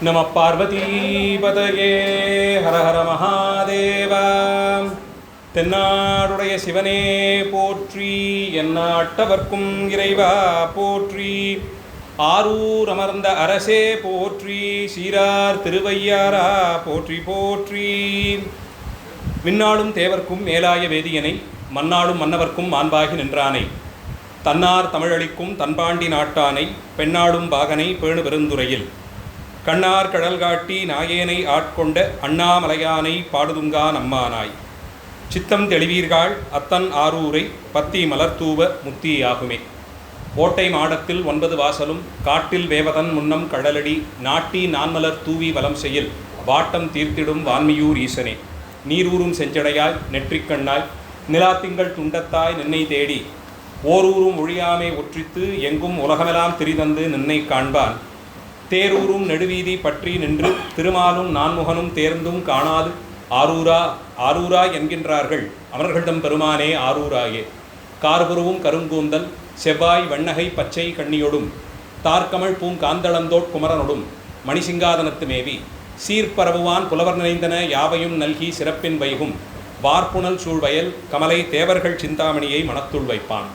நம பார்வதீபதயே ஹர ஹர மகாதேவா. தென்னாடுடைய சிவனே போற்றி, எந்நாட்டவர்க்கும் இறைவா போற்றி. ஆரூர் அமர்ந்த அரசே போற்றி, சீரார் திருவையாரா போற்றி போற்றி. விண்ணாளும் தேவர்க்கும் மேலாய வேதியனை, மண்ணாளும் மன்னவர்க்கும் மாண்பாகி நின்றானை, தன்னார் தமிழளிக்கும் தன்பாண்டி நாட்டானை, பெண்ணாளும் பாகனை பேணு பெருந்துறையில், கண்ணார் கடல் காட்டி நாயேனை ஆட்கொண்ட அண்ணாமலையானை பாடுதுங்கா நம்மானாய். சித்தம் தெளிவீர்கள் அத்தன் ஆரூரை, பத்தி மலர்தூவ முத்தியாகுமே. ஓட்டை மாடத்தில் 9 வாசலும், காட்டில் வேவதன் முன்னம் கடலடி, நாட்டி நான்மலர் தூவி வலம் செயல், வாட்டம் தீர்த்திடும் வான்மியூர் ஈசனே. நீரூரும் செஞ்சடையாய் நெற்றிக்கண்ணாய், நிலாத்திங்கள் துண்டத்தாய் நின்னை தேடி, ஓரூரும் ஒழியாமே ஒற்றித்து, எங்கும் உலகமெல்லாம் திரிதந்து நின்னை காண்பான். தேரூரும் நெடுவீதி பற்றி நின்று, திருமாலும் நான்முகனும் தேர்ந்தும் காணாது, ஆரூரா ஆரூரா என்கின்றார்கள் அவர்கள்தம் பெருமானே ஆரூராயே. கார்புருவும் கருங்கூந்தல் செவ்வாய் வெண்ணகை பச்சை கண்ணியொடும், தார்கமழ் பூங்காந்தளந்தோட் குமரனொடும், மணிசிங்காதனத்து மேவி, சீர்பரவுவான் புலவர் நினைந்தன யாவையும் நல்கி சிறப்பின் வைகும், வார்ப்புணல் சூழ்வயல் கமலை தேவர்கள் சிந்தாமணியை மனத்துள் வைப்பான்.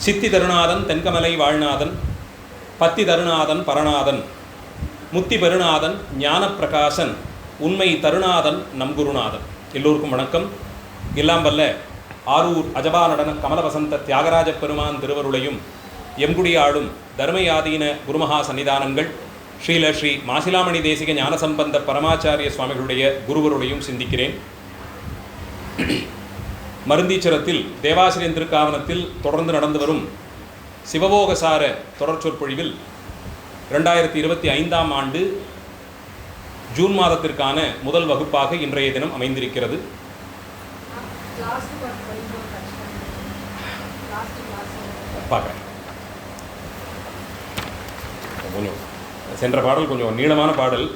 சித்தி தருநாதன் தென்கமலை வாழ்நாதன், பத்தி தருநாதன் பரநாதன், முத்தி பெருநாதன் ஞானப்பிரகாசன், உண்மை தருநாதன் நம் குருநாதன். எல்லோருக்கும் வணக்கம். எல்லாம் வல்ல ஆரூர் அஜபா நடன கமலவசந்த தியாகராஜ பெருமான் திருவருளையும், எம்குடி ஆடும் தர்மயாதீன குருமகா சன்னிதானங்கள் ஸ்ரீல ஸ்ரீ மாசிலாமணி தேசிக ஞானசம்பந்த பரமாச்சாரிய சுவாமிகளுடைய குருவருடையும் சிந்திக்கிறேன். மருந்தீச்சரத்தில் தேவாசிரியன் திருக்காவனத்தில் தொடர்ந்து நடந்து வரும் சிவபோகசார தொடர் சொற்பொழிவில் 2025ஆம் ஆண்டு ஜூன் மாதத்திற்கான முதல் வகுப்பாக இன்றைய தினம் அமைந்திருக்கிறது. பார்க்குறேன். கொஞ்சம் சென்ற பாடல் கொஞ்சம் நீளமான பாடல்,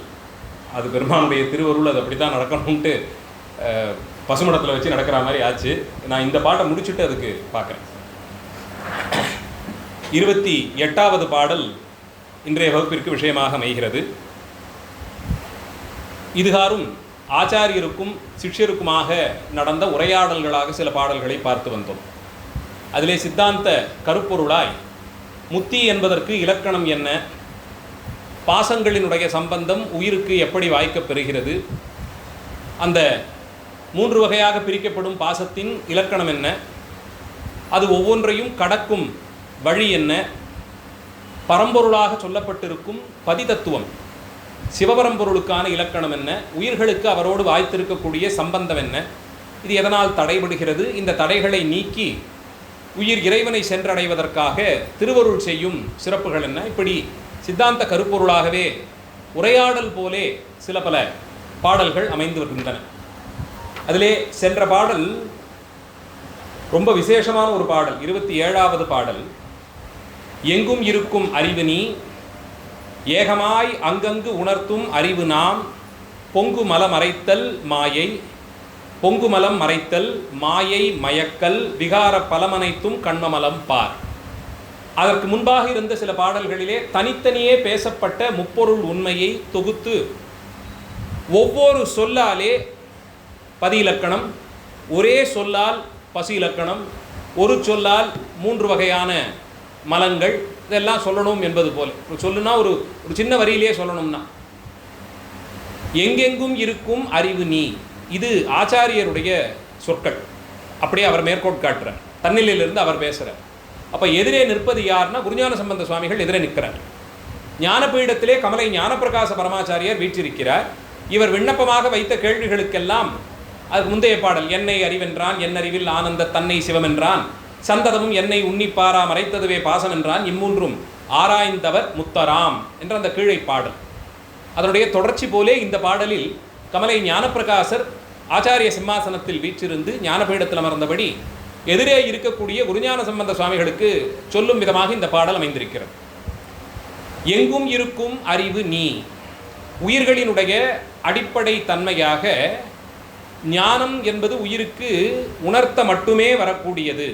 அது பெருமானுடைய திருவருள், அது அப்படி தான் நடக்கணும்ன்ட்டு பசுமடத்தில் வச்சு நடக்கிற மாதிரி ஆச்சு. நான் இந்த பாட்டை முடிச்சுட்டு அதுக்கு பார்க்குறேன். 28வது பாடல் இன்றைய வகுப்பிற்கு விஷயமாக அமைகிறது. இதுகாரும் ஆச்சாரியருக்கும் சிஷ்யருக்குமாக நடந்த உரையாடல்களாக சில பாடல்களை பார்த்து வந்தோம். அதிலே சித்தாந்த கருப்பொருளாய் முத்தி என்பதற்கு இலக்கணம் என்ன, பாசங்களினுடைய சம்பந்தம் உயிருக்கு எப்படி வாய்க்கப் பெறுகிறது, அந்த 3 வகையாக பிரிக்கப்படும் பாசத்தின் இலக்கணம் என்ன, அது ஒவ்வொன்றையும் கடக்கும் வழி என்ன, பரம்பொருளாக சொல்லப்பட்டிருக்கும் பதிதத்துவம் சிவபரம்பொருளுக்கான இலக்கணம் என்ன, உயிர்களுக்கு அவரோடு வாய்த்திருக்கக்கூடிய சம்பந்தம் என்ன, இது எதனால் தடைபடுகிறது, இந்த தடைகளை நீக்கி உயிர் இறைவனை சென்றடைவதற்காக திருவருள் செய்யும் சிறப்புகள் என்ன, இப்படி சித்தாந்த கருப்பொருளாகவே உரையாடல் போலே சில பல பாடல்கள் அமைந்து வருகின்றன. அதிலே சென்ற பாடல் ரொம்ப விசேஷமான ஒரு பாடல், 27வது பாடல். எங்கும் இருக்கும் அறிவு நீ, ஏகமாய் அங்கங்கு உணர்த்தும் அறிவு நாம், பொங்கு மலம் மறைத்தல் மாயை, பொங்கு மலம் மறைத்தல் மாயை மயக்கல், விகார பலமனைத்தும் கண்மமலம் பார். அதற்கு முன்பாக இருந்த சில பாடல்களிலே தனித்தனியே பேசப்பட்ட முப்பொருள் உண்மையை தொகுத்து ஒவ்வொரு சொல்லாலே பதி இலக்கணம், ஒரே சொல்லால் பசி இலக்கணம், ஒரு சொல்லால் 3 வகையான மலங்கள், இதெல்லாம் சொல்லணும் என்பது போல சொல்லுனா ஒரு சின்ன வரியிலேயே சொல்லணும்னா, எங்கெங்கும் இருக்கும் அறிவு நீ, இது ஆச்சாரியருடைய சொற்கள். அப்படியே அவர் மேற்கோள் காட்டுறார், தன்னிலையிலிருந்து அவர் பேசுகிறார். அப்போ எதிரே நிற்பது யார்னா குருஞான சம்பந்த சுவாமிகள் எதிரே நிற்கிறார். ஞானபீடத்திலே கமலை ஞானப்பிரகாச பரமாச்சாரியர் வீற்றிருக்கிறார். இவர் விண்ணப்பமாக வைத்த கேள்விகளுக்கெல்லாம் அதுக்கு முந்தைய பாடல், என்னை அறிவென்றான் என்னறிவில் ஆனந்த தன்னை சிவமென்றான், சந்ததமும் என்னை உன்னிப்பாரா மறைத்ததுவே பாசம் என்றான், இம்மூன்றும் ஆராய்ந்தவர் முத்தராம் என்ற அந்த கீழை பாடல். அதனுடைய தொடர்ச்சி போலே இந்த பாடலில் கமலை ஞானப்பிரகாசர் ஆச்சாரிய சிம்மாசனத்தில் வீற்றிருந்து ஞானபீடத்தில் அமர்ந்தபடி எதிரே இருக்கக்கூடிய குருஞான சம்பந்த சுவாமிகளுக்கு சொல்லும் விதமாக இந்த பாடல் அமைந்திருக்கிறது. எங்கும் இருக்கும் அறிவு நீ, உயிர்களினுடைய அடிப்படை தன்மையாக ஞானம் என்பது உயிருக்கு உணர்த்த மட்டுமே வரக்கூடியது.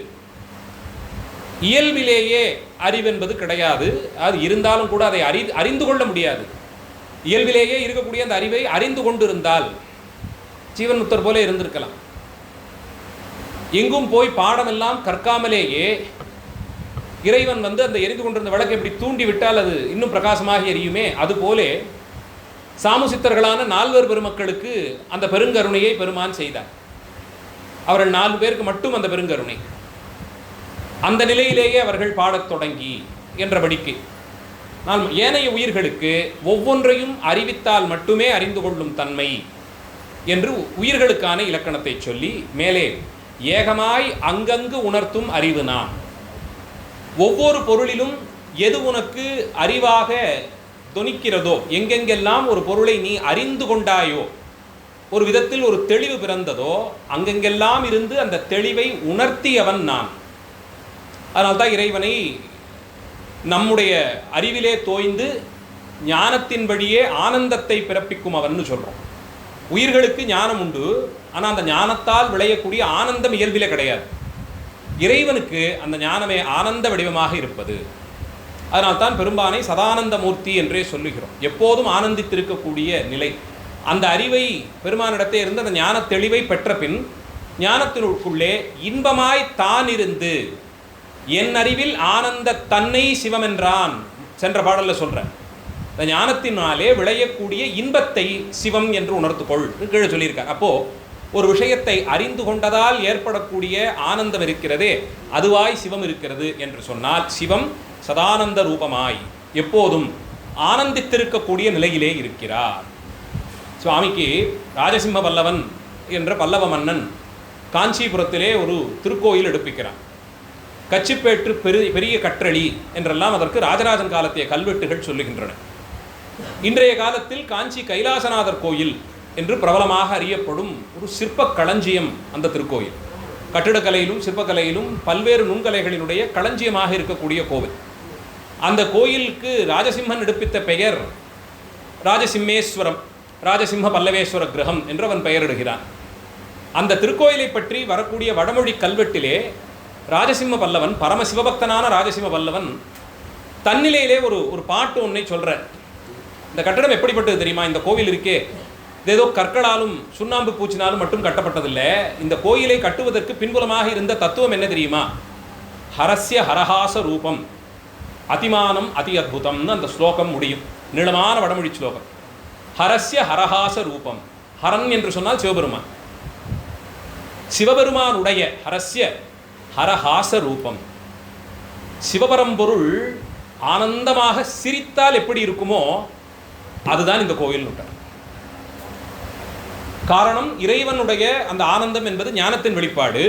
இயல்பிலேயே அறிவென்பது கிடையாது. அது இருந்தாலும் கூட அதை அறிந்து கொள்ள முடியாது. இயல்பிலேயே இருக்கக்கூடிய அந்த அறிவை அறிந்து கொண்டிருந்தால் ஜீவன் முக்தர் போல இருந்திருக்கலாம். எங்கும் போய் பாடமெல்லாம் கற்காமலேயே இறைவன் அந்த எரிந்து கொண்டிருந்த விளக்கை எப்படி தூண்டி விட்டால் அது இன்னும் பிரகாசமாக எரியுமே, அதுபோலே சாமுசித்தர்களான 4 பெருமக்களுக்கு அந்த பெருங்கருணையை பெருமான் செய்தார். அவர்கள் 4 பேருக்கு மட்டும் அந்த பெருங்கருணை. அந்த நிலையிலேயே அவர்கள் பாடத் தொடங்கி என்றபடிக்கு நான் ஏனைய உயிர்களுக்கு ஒவ்வொன்றையும் அறிவித்தால் மட்டுமே அறிந்து கொள்ளும் தன்மை என்று உயிர்களுக்கான இலக்கணத்தை சொல்லி மேலே ஏகமாய் அங்கங்கு உணர்த்தும் அறிவு நான். ஒவ்வொரு பொருளிலும் எது உனக்கு அறிவாக தொனிக்கிறதோ, எங்கெங்கெல்லாம் ஒரு பொருளை நீ அறிந்து கொண்டாயோ, ஒரு விதத்தில் ஒரு தெளிவு பிறந்ததோ, அங்கெங்கெல்லாம் இருந்து அந்த தெளிவை உணர்த்தியவன் நான். அதனால்தான் இறைவனை நம்முடைய அறிவிலே தோய்ந்து ஞானத்தின் வழியே ஆனந்தத்தை பிறப்பிக்கும் அவன்னு சொல்கிறோம். உயிர்களுக்கு ஞானம் உண்டு, ஆனால் அந்த ஞானத்தால் விளையக்கூடிய ஆனந்தம் இயல்பிலே கிடையாது. இறைவனுக்கு அந்த ஞானமே ஆனந்த வடிவமாக இருப்பது. அதனால்தான் பெரும்பானை சதானந்த மூர்த்தி என்றே சொல்லுகிறோம். எப்போதும் ஆனந்தித்திருக்கக்கூடிய நிலை. அந்த அறிவை பெருமானிடத்தே இருந்து அந்த ஞான தெளிவை பெற்ற பின் ஞானத்தினுக்குள்ளே இன்பமாய் தான் இருந்து என் அறிவில் ஆனந்த தன்னை சிவம் என்றான் சென்ற பாடலில் சொல்கிறேன். இந்த ஞானத்தினாலே விளையக்கூடிய இன்பத்தை சிவம் என்று உணர்த்துக்கொள் கீழே சொல்லியிருக்கார். அப்போது ஒரு விஷயத்தை அறிந்து கொண்டதால் ஏற்படக்கூடிய ஆனந்தம் இருக்கிறதே, அதுவாய் சிவம் இருக்கிறது என்று சொன்னால் சிவம் சதானந்த ரூபமாய் எப்போதும் ஆனந்தித்திருக்கக்கூடிய நிலையிலே இருக்கிறார். சுவாமிக்கு ராஜசிம்ம பல்லவன் என்ற பல்லவ மன்னன் காஞ்சிபுரத்திலே ஒரு திருக்கோயில் எடுப்பிக்கிறான். கச்சிப்பேற்று பெரிய கற்றளி என்றெல்லாம் அதற்கு ராஜராஜன் காலத்திய கல்வெட்டுகள் சொல்லுகின்றன. இன்றைய காலத்தில் காஞ்சி கைலாசநாதர் கோயில் என்று பிரபலமாக அறியப்படும் ஒரு சிற்ப களஞ்சியம் அந்த திருக்கோயில். கட்டிடக்கலையிலும் சிற்பக்கலையிலும் பல்வேறு நுண்கலைகளினுடைய களஞ்சியமாக இருக்கக்கூடிய கோவில். அந்த கோயிலுக்கு ராஜசிம்மன் எடுப்பித்த பெயர் ராஜசிம்மேஸ்வரம், ராஜசிம்ம பல்லவேஸ்வர கிரகம் என்று அவன் பெயரிடுகிறான். அந்த திருக்கோயிலை பற்றி வரக்கூடிய வடமொழி கல்வெட்டிலே ராஜசிம்ம பல்லவன், பரம சிவபக்தனான ராஜசிம்ம பல்லவன் தன்னிலையிலே ஒரு பாட்டு ஒன்றை சொல்கிற. இந்த கட்டடம் எப்படிப்பட்டது தெரியுமா? இந்த கோவில் இருக்கே, இது ஏதோ கற்களாலும் சுண்ணாம்பு பூச்சினாலும் மட்டும் கட்டப்பட்டதில்லை. இந்த கோயிலை கட்டுவதற்கு பின்புலமாக இருந்த தத்துவம் என்ன தெரியுமா? ஹரஸ்ய ஹரஹாச ரூபம் அதிமானம் அதி அத்புதம்னு அந்த ஸ்லோகம் முடியும். நீளமான வடமொழி ஸ்லோகம். ஹரஸ்ய ஹரஹாச ரூபம். ஹரன் என்று சொன்னால் சிவபெருமான். சிவபெருமானுடைய ஹரஸ்ய ஹரஹாச ரூபம். சிவபரம்பொருள் ஆனந்தமாக சிரித்தால் எப்படி இருக்குமோ அதுதான் இந்த கோயில். காரணம், இறைவனுடைய அந்த ஆனந்தம் என்பது ஞானத்தின் வெளிப்பாடு.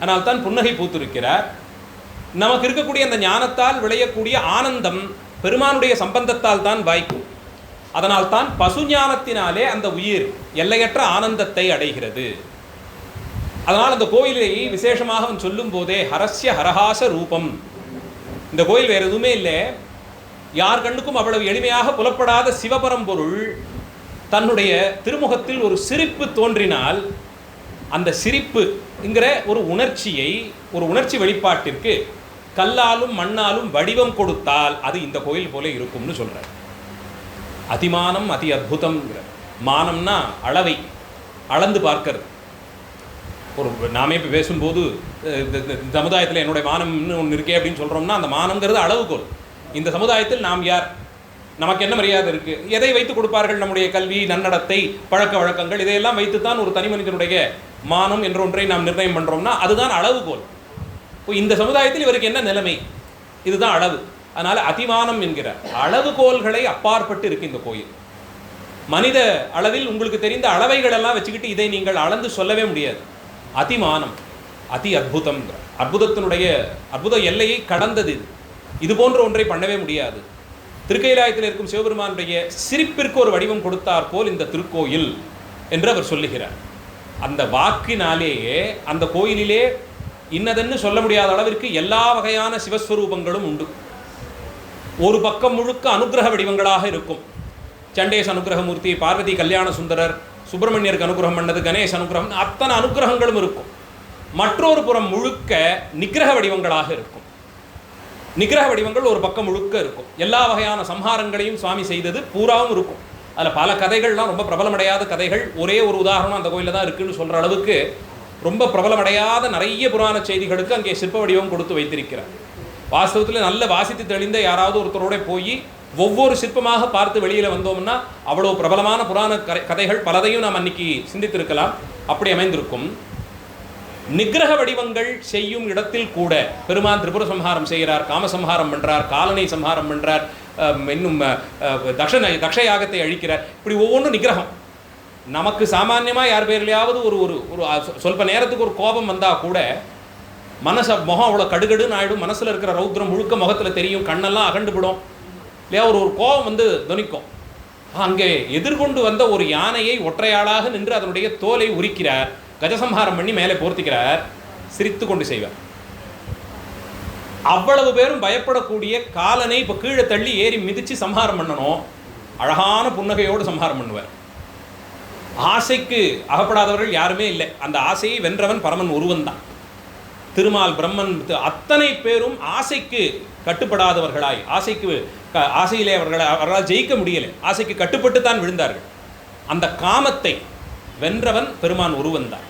ஆனால் தான் புன்னகை பூத்திருக்கிறார். நமக்கு இருக்கக்கூடிய அந்த ஞானத்தால் விளையக்கூடிய ஆனந்தம் பெருமானுடைய சம்பந்தத்தால் தான் வாய்க்கும். அதனால் தான் பசு ஞானத்தினாலே அந்த உயிர் எல்லையற்ற ஆனந்தத்தை அடைகிறது. அதனால் அந்த கோயிலை விசேஷமாக அவன் சொல்லும் போதே ஹரஸ்ய ஹரஹாச ரூபம். இந்த கோயில் வேறு எதுவுமே இல்லை. யார் கண்ணுக்கும் அவ்வளவு எளிமையாக புலப்படாத சிவபரம்பொருள் தன்னுடைய திருமுகத்தில் ஒரு சிரிப்பு தோன்றினால் அந்த சிரிப்பு என்கிற ஒரு உணர்ச்சியை, ஒரு உணர்ச்சி வெளிப்பாட்டிற்கு கல்லாலும் மண்ணாலும் வடிவம் கொடுத்தால் அது இந்த கோயில் போல இருக்கும்னு சொல்கிறார். அதிமானம் அதி அத்புதம்ங்கிற. மானம்னா அளவை அளந்து பார்க்கறது. ஒரு நாமே இப்போ பேசும்போது சமுதாயத்தில் என்னுடைய மானம்னு ஒன்று இருக்கே அப்படின்னு சொல்கிறோம்னா அந்த மானம்ங்கிறது அளவுகோல். இந்த சமுதாயத்தில் நாம் யார், நமக்கு என்ன மரியாதை இருக்குது, எதை வைத்து கொடுப்பார்கள்? நம்முடைய கல்வி, நன்னடத்தை, பழக்க வழக்கங்கள், இதையெல்லாம் வைத்துத்தான் ஒரு தனி மனிதனுடைய மானம் என்ற ஒன்றை நாம் நிர்ணயம் பண்ணுறோம்னா அதுதான் அளவுகோல். இப்போ இந்த சமுதாயத்தில் இவருக்கு என்ன நிலைமை, இதுதான் அளவு. அதனால் அதிமானம் என்கிற அளவுகோல்களை அப்பாற்பட்டு இருக்கு இந்த கோயில். மனித அளவில் உங்களுக்கு தெரிந்த அளவைகளெல்லாம் வச்சுக்கிட்டு இதை நீங்கள் அளந்து சொல்லவே முடியாது. அதிமானம் அதி அத்புதம், அற்புதத்தினுடைய அற்புத எல்லையை கடந்தது. இது போன்ற ஒன்றை பண்ணவே முடியாது. திருக்கைலாயத்தில் இருக்கும் சிவபெருமானுடைய சிரிப்பிற்கு ஒரு வடிவம் கொடுத்தார் போல் இந்த திருக்கோயில் என்று அவர் சொல்லுகிறார். அந்த வாக்கினாலேயே அந்த கோயிலிலே இன்னதென்னு சொல்ல முடியாத அளவிற்கு எல்லா வகையான சிவஸ்வரூபங்களும் உண்டு. ஒரு பக்கம் முழுக்க அனுகிரக வடிவங்களாக இருக்கும். சண்டேஷ் அனுகிரகமூர்த்தி, பார்வதி கல்யாண சுந்தரர், சுப்பிரமணியருக்கு அனுகிரகம் பண்ணது, கணேஷ் அனுகிரகம், அத்தனை அனுகிரகங்களும் இருக்கும். மற்றொரு புறம் முழுக்க நிகிரக வடிவங்களாக இருக்கும். நிகிரக வடிவங்கள் ஒரு பக்கம் முழுக்க இருக்கும். எல்லா வகையான சம்ஹாரங்களையும் சுவாமி செய்தது பூராவும் இருக்கும். அதில் பல கதைகள்லாம் ரொம்ப பிரபலமடையாத கதைகள். ஒரே ஒரு உதாரணம் அந்த கோயிலில் தான் இருக்குன்னு சொல்கிற அளவுக்கு ரொம்ப பிரபலமடையாத நிறைய புராண செய்திகளுக்கு அங்கே சிற்ப வடிவம் கொடுத்து வைத்திருக்கிறார். வாஸ்தவத்தில் நல்ல வாசித்து தெளிந்த யாராவது ஒருத்தரோட போய் ஒவ்வொரு சிற்பமாக பார்த்து வெளியில் வந்தோம்னா அவ்வளோ பிரபலமான புராண கதைகள் பலதையும் நாம் அன்னைக்கு சிந்தித்திருக்கலாம். அப்படி அமைந்திருக்கும். நிகிரக வடிவங்கள் செய்யும் இடத்தில் கூட பெருமான் திரிபுர சம்ஹாரம் செய்கிறார், காமசம்ஹாரம் பண்ணுறார், காலனை சம்ஹாரம் பண்ணுறார், இன்னும் தக்ஷயாகத்தை அழிக்கிறார். இப்படி ஒவ்வொன்றும் நிகிரகம். நமக்கு சாமான்யமாக யார் பேர்லையாவது ஒரு ஒரு ஒரு சொல்ப நேரத்துக்கு ஒரு கோபம் வந்தால் கூட முகம் அவ்வளோ கடுகடுன்னு ஆகிடும். மனசில் இருக்கிற ரௌத்ரம் முழுக்க முகத்தில் தெரியும், கண்ணெல்லாம் அகண்டுவிடும் இல்லையா. ஒரு கோபம் வந்து துணிக்கும். அங்கே எதிர்கொண்டு வந்த ஒரு யானையை ஒற்றையாளாக நின்று அதனுடைய தோலை உரிக்கிறார், கஜசம்ஹாரம் பண்ணி மேலே போர்த்திக்கிறார், சிரித்து கொண்டு செய்வார். அவ்வளவு பேரும் பயப்படக்கூடிய காலனை இப்போ கீழே தள்ளி ஏறி மிதித்து சம்ஹாரம் பண்ணணும். அழகான புன்னகையோடு சம்ஹாரம் பண்ணுவார். ஆசைக்கு அகப்படாதவர்கள் யாருமே இல்லை. அந்த ஆசையை வென்றவன் பரமன் ஒருவன் தான். திருமால், பிரம்மன், அத்தனை பேரும் ஆசைக்கு கட்டுப்படாதவர்களாய், ஆசையிலே அவர்களால் ஜெயிக்க முடியலை, ஆசைக்கு கட்டுப்பட்டு தான் விழுந்தார்கள். அந்த காமத்தை வென்றவன் பெருமான் ஒருவன் தான்.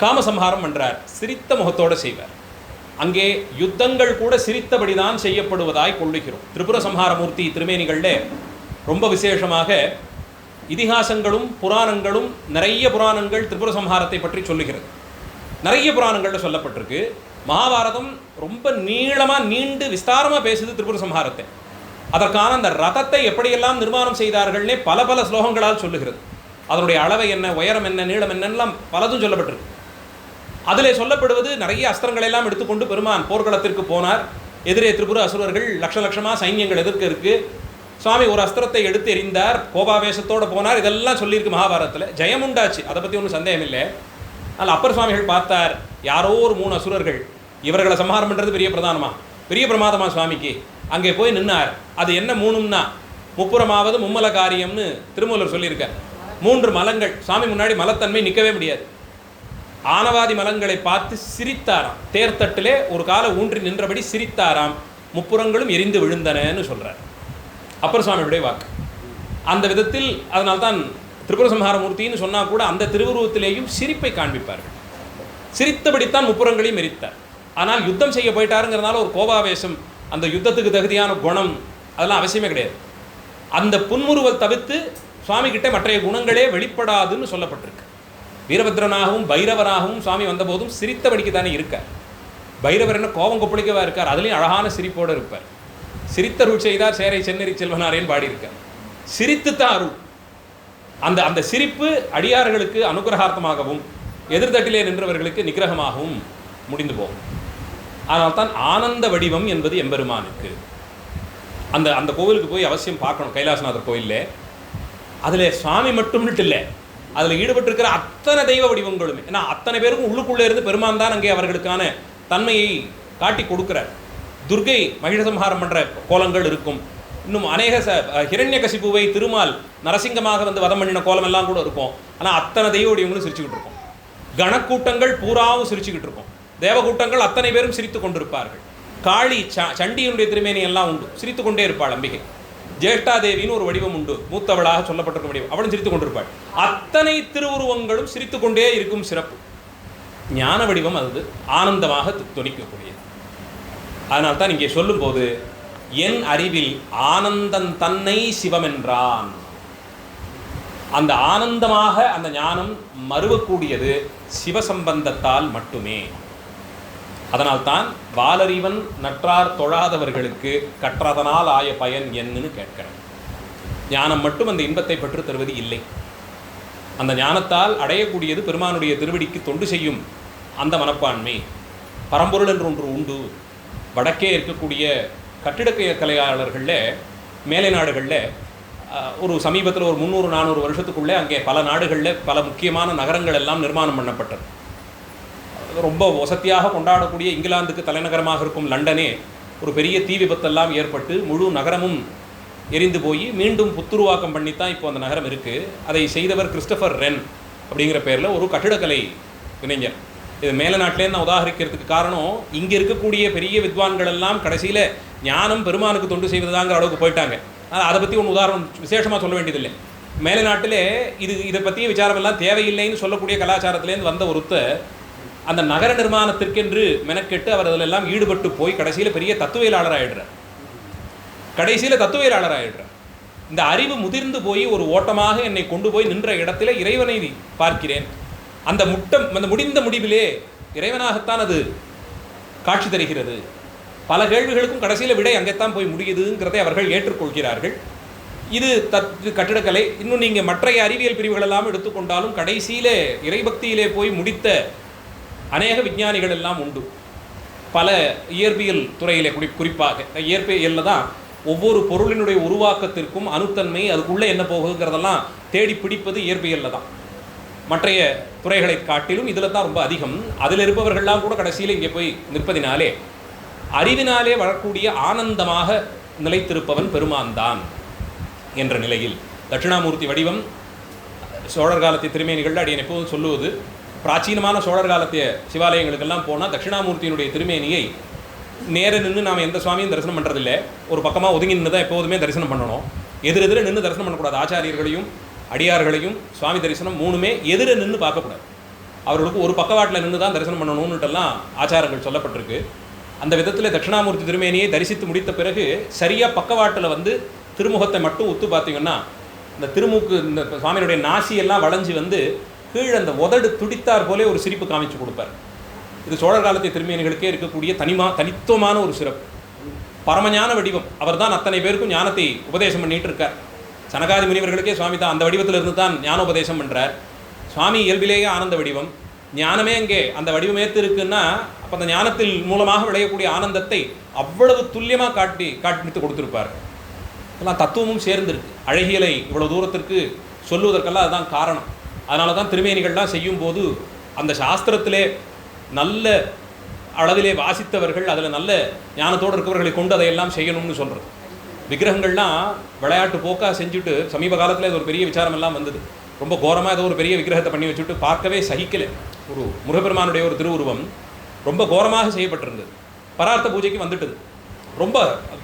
காமசம்ஹாரம் பண்றார், சிரித்த முகத்தோடு செய்வார். அங்கே யுத்தங்கள் கூட சிரித்தபடிதான் செய்யப்படுவதாய் கொள்ளுகிறோம். திரிபுர சம்ஹாரமூர்த்தி திருமேனிகளில் ரொம்ப விசேஷமாக இதிகாசங்களும் புராணங்களும், நிறைய புராணங்கள் திரிபுர சம்ஹாரத்தை பற்றி சொல்லுகிறது. நிறைய புராணங்களில் சொல்லப்பட்டிருக்கு. மகாபாரதம் ரொம்ப நீண்டு விஸ்தாரமாக பேசுது திரிபுர சம்ஹாரத்தை. அதற்கான அந்த ரதத்தை எப்படியெல்லாம் நிர்மாணம் செய்தார்கள்னே பல பல ஸ்லோகங்களால் சொல்லுகிறது. அதனுடைய அளவை என்ன, உயரம் என்ன, நீளம் என்னெல்லாம் பலதும் சொல்லப்பட்டிருக்கு. அதில் சொல்லப்படுவது நிறைய அஸ்திரங்களை எல்லாம் எடுத்துக்கொண்டு பெருமான் போர்க்களத்திற்கு போனார். எதிரே திரிபுர அசுரர்கள் லட்சலட்சமாக சைன்யங்கள் எதிர்க்க இருக்கு. சுவாமி ஒரு அஸ்திரத்தை எடுத்து எறிந்தார், கோபாவேசத்தோடு போனார். இதெல்லாம் சொல்லியிருக்கு மகாபாரதத்தில். ஜெயம் உண்டாச்சு, அதை பற்றி ஒன்றும் சந்தேகம் இல்லை. ஆனால் அப்பர் சுவாமிகள் பார்த்தார், யாரோ ஒரு 3 அசுரர்கள், இவர்களை சம்ஹாரம் பண்ணுறது பெரிய பிரமாதமா சுவாமிக்கு. அங்கே போய் நின்னார். அது என்ன 3ன்னா, முப்புறமாவது மும்மல காரியம்னு திருமூலர் சொல்லியிருக்கார். 3 மலங்கள் சுவாமி முன்னாடி மலத்தன்மை நிற்கவே முடியாது. ஆனவாதி மலங்களை பார்த்து சிரித்தாராம். தேர்தட்டிலே ஒரு கால ஊன்றி நின்றபடி சிரித்தாராம். முப்புறங்களும் எரிந்து விழுந்தனன்னு சொல்கிறார் அப்பர் சுவாமியுடைய வாக்கு. அந்த விதத்தில் அதனால்தான் திரிபுர சம்ஹாரமூர்த்தின்னு சொன்னால் கூட அந்த திருவுருவத்திலேயும் சிரிப்பை காண்பிப்பார்கள். சிரித்தபடித்தான் முப்புறங்களையும் எரித்தார். ஆனால் யுத்தம் செய்ய போயிட்டாருங்கிறதுனால ஒரு கோபாவேசம், அந்த யுத்தத்துக்கு தகுதியான குணம், அதெல்லாம் அவசியமே கிடையாது. அந்த புன்முறுவல் தவிர்த்து சுவாமி கிட்ட மற்றைய குணங்களே வெளிப்படாதுன்னு சொல்லப்பட்டிருக்கு. வீரபத்ரனாகவும் பைரவராகவும் சுவாமி வந்தபோதும் சிரித்தபடிக்கு தானே இருக்கார். பைரவர் என்ன கோபம் கொப்பளிக்கவா இருக்கார், அதுலேயும் அழகான சிரிப்போடு இருப்பார். சிரித்தருள் செய்தார் சேரை சென்னறி செல்வனாரேன்னு பாடியிருக்கார். சிரித்துத்தான் அருள். அந்த சிரிப்பு அடியார்களுக்கு அனுகிரகார்த்தமாகவும் எதிர்தட்டிலே நின்றவர்களுக்கு நிகிரகமாகவும் முடிந்து போகும். ஆனால் தான் ஆனந்த வடிவம் என்பது எம்பெருமானுக்கு. அந்த கோவிலுக்கு போய் அவசியம் பார்க்கணும். கைலாசநாதர் கோயிலில் அதில் சுவாமி மட்டும் இல்லை, அதில் ஈடுபட்டிருக்கிற அத்தனை தெய்வ வடிவங்களுமே. ஏன்னா அத்தனை பேருக்கும் உள்ளுக்குள்ளே இருந்து பெருமான் தான் அங்கே அவர்களுக்கான தன்மையை காட்டி கொடுக்குறார். துர்கை மகிழசம்ஹாரம் பண்ணுற கோலங்கள் இருக்கும். இன்னும் அநேக ஹிரண்யகசிபுவை திருமால் நரசிங்கமாக வந்து வதம் பண்ணின கோலம் எல்லாம் கூட இருக்கும். ஆனால் அத்தனை தெய்வ வடிவங்களும் சிரிச்சுக்கிட்டு இருக்கும். கணக்கூட்டங்கள் பூராவும் சிரிச்சுக்கிட்டு இருக்கும். தேவகூட்டங்கள் அத்தனை பேரும் சிரித்து கொண்டிருப்பார்கள். காளி சண்டியினுடைய திருமேனி எல்லாம் உண்டு, சிரித்து கொண்டே இருப்பாள் அம்பிகை. ஜேஷ்டாதேவின்னு ஒரு வடிவம் உண்டு, மூத்தவளாக சொல்லப்பட்டிருக்க வடிவம், அவளும் சிரித்து கொண்டிருப்பாள். அத்தனை திருவுருவங்களும் சிரித்து கொண்டே இருக்கும் சிறப்பு. ஞான வடிவம் அது ஆனந்தமாக துணிக்கக்கூடியது. அதனால்தான் இங்கே சொல்லும்போது என் அறிவில் ஆனந்தன் தன்னை சிவமென்றான். அந்த ஆனந்தமாக அந்த ஞானம் மறுவக்கூடியது சிவசம்பந்தத்தால் மட்டுமே. அதனால்தான் வாலறிவன் நற்றார் தொழாதவர்களுக்கு கற்றதனால் ஆய பயன் என்னன்னு கேட்கிறேன். ஞானம் மட்டும் அந்த இன்பத்தை பெற்று தருவது இல்லை. அந்த ஞானத்தால் அடையக்கூடியது பெருமானுடைய திருவடிக்கு தொண்டு செய்யும் அந்த மனப்பான்மை. பரம்பொருள் என்று ஒன்று உண்டு. வடக்கே இருக்கக்கூடிய கட்டிடக்கலையாளர்களில் மேலை நாடுகளில் ஒரு சமீபத்தில் ஒரு 300-400 வருஷத்துக்குள்ளே அங்கே பல நாடுகளில் பல முக்கியமான நகரங்கள் எல்லாம் நிர்மாணம் பண்ணப்பட்டது. ரொம்ப வசதியாக கொண்டாடக்கூடிய இங்கிலாந்துக்கு தலைநகரமாக இருக்கும் லண்டனே ஒரு பெரிய தீ விபத்தெல்லாம் ஏற்பட்டு முழு நகரமும் எரிந்து போய் மீண்டும் புத்துருவாக்கம் பண்ணித்தான் இப்போ அந்த நகரம் இருக்குது. அதை செய்தவர் கிறிஸ்டபர் ரென் அப்படிங்கிற பேரில் ஒரு கட்டிடக்கலை இளைஞர். இது மேல நாட்டிலேருந்து நான் உதாகரிக்கிறதுக்கு காரணம், இங்கே இருக்கக்கூடிய பெரிய வித்வான்கள் எல்லாம் கடைசியில் ஞானம் பெருமானுக்கு தொண்டு செய்வதுதாங்கிற அளவுக்கு போயிட்டாங்க. அதை பற்றி ஒன்று உதாரணம் விசேஷமாக சொல்ல வேண்டியதில்லை. மேலை நாட்டிலே இதை பற்றிய விசாரமெல்லாம் தேவையில்லைன்னு சொல்லக்கூடிய கலாச்சாரத்திலேருந்து வந்த ஒருத்தர் அந்த நகர நிர்மாணத்திற்கென்று மெனக்கெட்டு அவர் அதிலெல்லாம் ஈடுபட்டு போய் கடைசியில் பெரிய தத்துவியலாளர் ஆகிடுறார். இந்த அறிவு முதிர்ந்து போய் ஒரு ஓட்டமாக என்னை கொண்டு போய் நின்ற இடத்துல இறைவனை பார்க்கிறேன். அந்த முடிந்த முடிவிலே இறைவனாகத்தான் அது காட்சி தருகிறது. பல கேள்விகளுக்கும் கடைசியில் விடை அங்கேத்தான் போய் முடியுதுங்கிறதை அவர்கள் ஏற்றுக்கொள்கிறார்கள். இது கட்டிடக்கலை. இன்னும் நீங்கள் மற்ற அறிவியல் பிரிவுகளெல்லாம் எடுத்துக்கொண்டாலும் கடைசியிலே இறைபக்தியிலே போய் முடித்த அநேக விஞ்ஞானிகள் எல்லாம் உண்டு. பல இயற்பியல் துறையிலே குறிப்பாக இயற்பியலில் தான் ஒவ்வொரு பொருளினுடைய உருவாக்கத்திற்கும் அணுத்தன்மை, அதுக்குள்ளே என்ன போகுதுங்கிறதெல்லாம் தேடி பிடிப்பது இயற்பியலில் தான். மற்றைய துறைகளை காட்டிலும் இதில் தான் ரொம்ப அதிகம். அதில் இருப்பவர்கள்லாம் கூட கடைசியில் இங்கே போய் நிற்பதினாலே அறிவினாலே வரக்கூடிய ஆனந்தமாக நிலைத்திருப்பவன் பெருமான் தான் என்ற நிலையில் தட்சிணாமூர்த்தி வடிவம் சோழர் காலத்திய திருமேனிகள் அடியன் எப்போதும் சொல்லுவது, பிராச்சீனமான சோழர் காலத்திய சிவாலயங்களுக்கெல்லாம் போனால் தட்சிணாமூர்த்தியினுடைய திருமேனியை நேர நின்று நாம் எந்த சுவாமியும் தரிசனம் பண்ணுறதில்லை. ஒரு பக்கமாக ஒதுங்கி நின்று தான் எப்போதுமே தரிசனம் பண்ணணும். எதிரெதிர நின்று தரிசனம் பண்ணக்கூடாது. ஆச்சாரியர்களையும் அடியார்களையும் சுவாமி தரிசனம் மூணுமே எதிர நின்று பார்க்கக்கூடாது. அவர்களுக்கு ஒரு பக்கவாட்டில் நின்று தான் தரிசனம் பண்ணணும்னுட்டெல்லாம் ஆச்சாரங்கள் சொல்லப்பட்டிருக்கு. அந்த விதத்தில் தட்சிணாமூர்த்தி திருமேனியை தரிசித்து முடித்த பிறகு சரியாக பக்கவாட்டில் வந்து திருமுகத்தை மட்டும் ஒத்து பார்த்தீங்கன்னா இந்த திருமுக்கு இந்த சுவாமியுடைய நாசியெல்லாம் வளைஞ்சி வந்து கீழே அந்த உதடு துடித்தார் போலே ஒரு சிரிப்பு காமிச்சு கொடுப்பார். இது சோழர் காலத்திய திருமேனிகளுக்கே இருக்கக்கூடிய தனித்துவமான ஒரு சிறப்பு. பரமஞான வடிவம். அவர் தான் அத்தனை பேருக்கும் ஞானத்தை உபதேசம் பண்ணிட்டு இருக்கார். சனகாதி முனிவர்களுக்கே சுவாமி தான் அந்த வடிவத்தில் இருந்து தான் ஞானோபதேசம் பண்ணுறார். சுவாமி இயல்பிலேயே ஆனந்த வடிவம். ஞானமே அங்கே அந்த வடிவமேத்து இருக்குன்னா அப்போ அந்த ஞானத்தில் மூலமாக விளையக்கூடிய ஆனந்தத்தை அவ்வளவு துல்லியமாக காண்பித்து கொடுத்துருப்பார். அதெல்லாம் தத்துவமும் சேர்ந்துருக்கு. அழகியலை இவ்வளோ தூரத்திற்கு சொல்லுவதற்கெல்லாம் அதுதான் காரணம். அதனால தான் திருமேனிகள்லாம் செய்யும்போது அந்த சாஸ்திரத்திலே நல்ல அளவிலே வாசித்தவர்கள், அதில் நல்ல ஞானத்தோடு இருக்கவர்களை கொண்டு அதையெல்லாம் செய்யணும்னு சொல்கிறது. விக்கிரகங்கள்லாம் விளையாட்டு போக்காக செஞ்சுட்டு சமீப காலத்தில் இது ஒரு பெரிய விசாரம் எல்லாம் வந்தது. ரொம்ப கோரமாக ஏதோ ஒரு பெரிய விக்கிரகத்தை பண்ணி வச்சுட்டு பார்க்கவே சகிக்கலை. ஒரு முருகப்பெருமானுடைய ஒரு திருவுருவம் ரொம்ப கோரமாக செய்யப்பட்டிருந்தது. பரார்த்த பூஜைக்கு வந்துட்டுது. ரொம்ப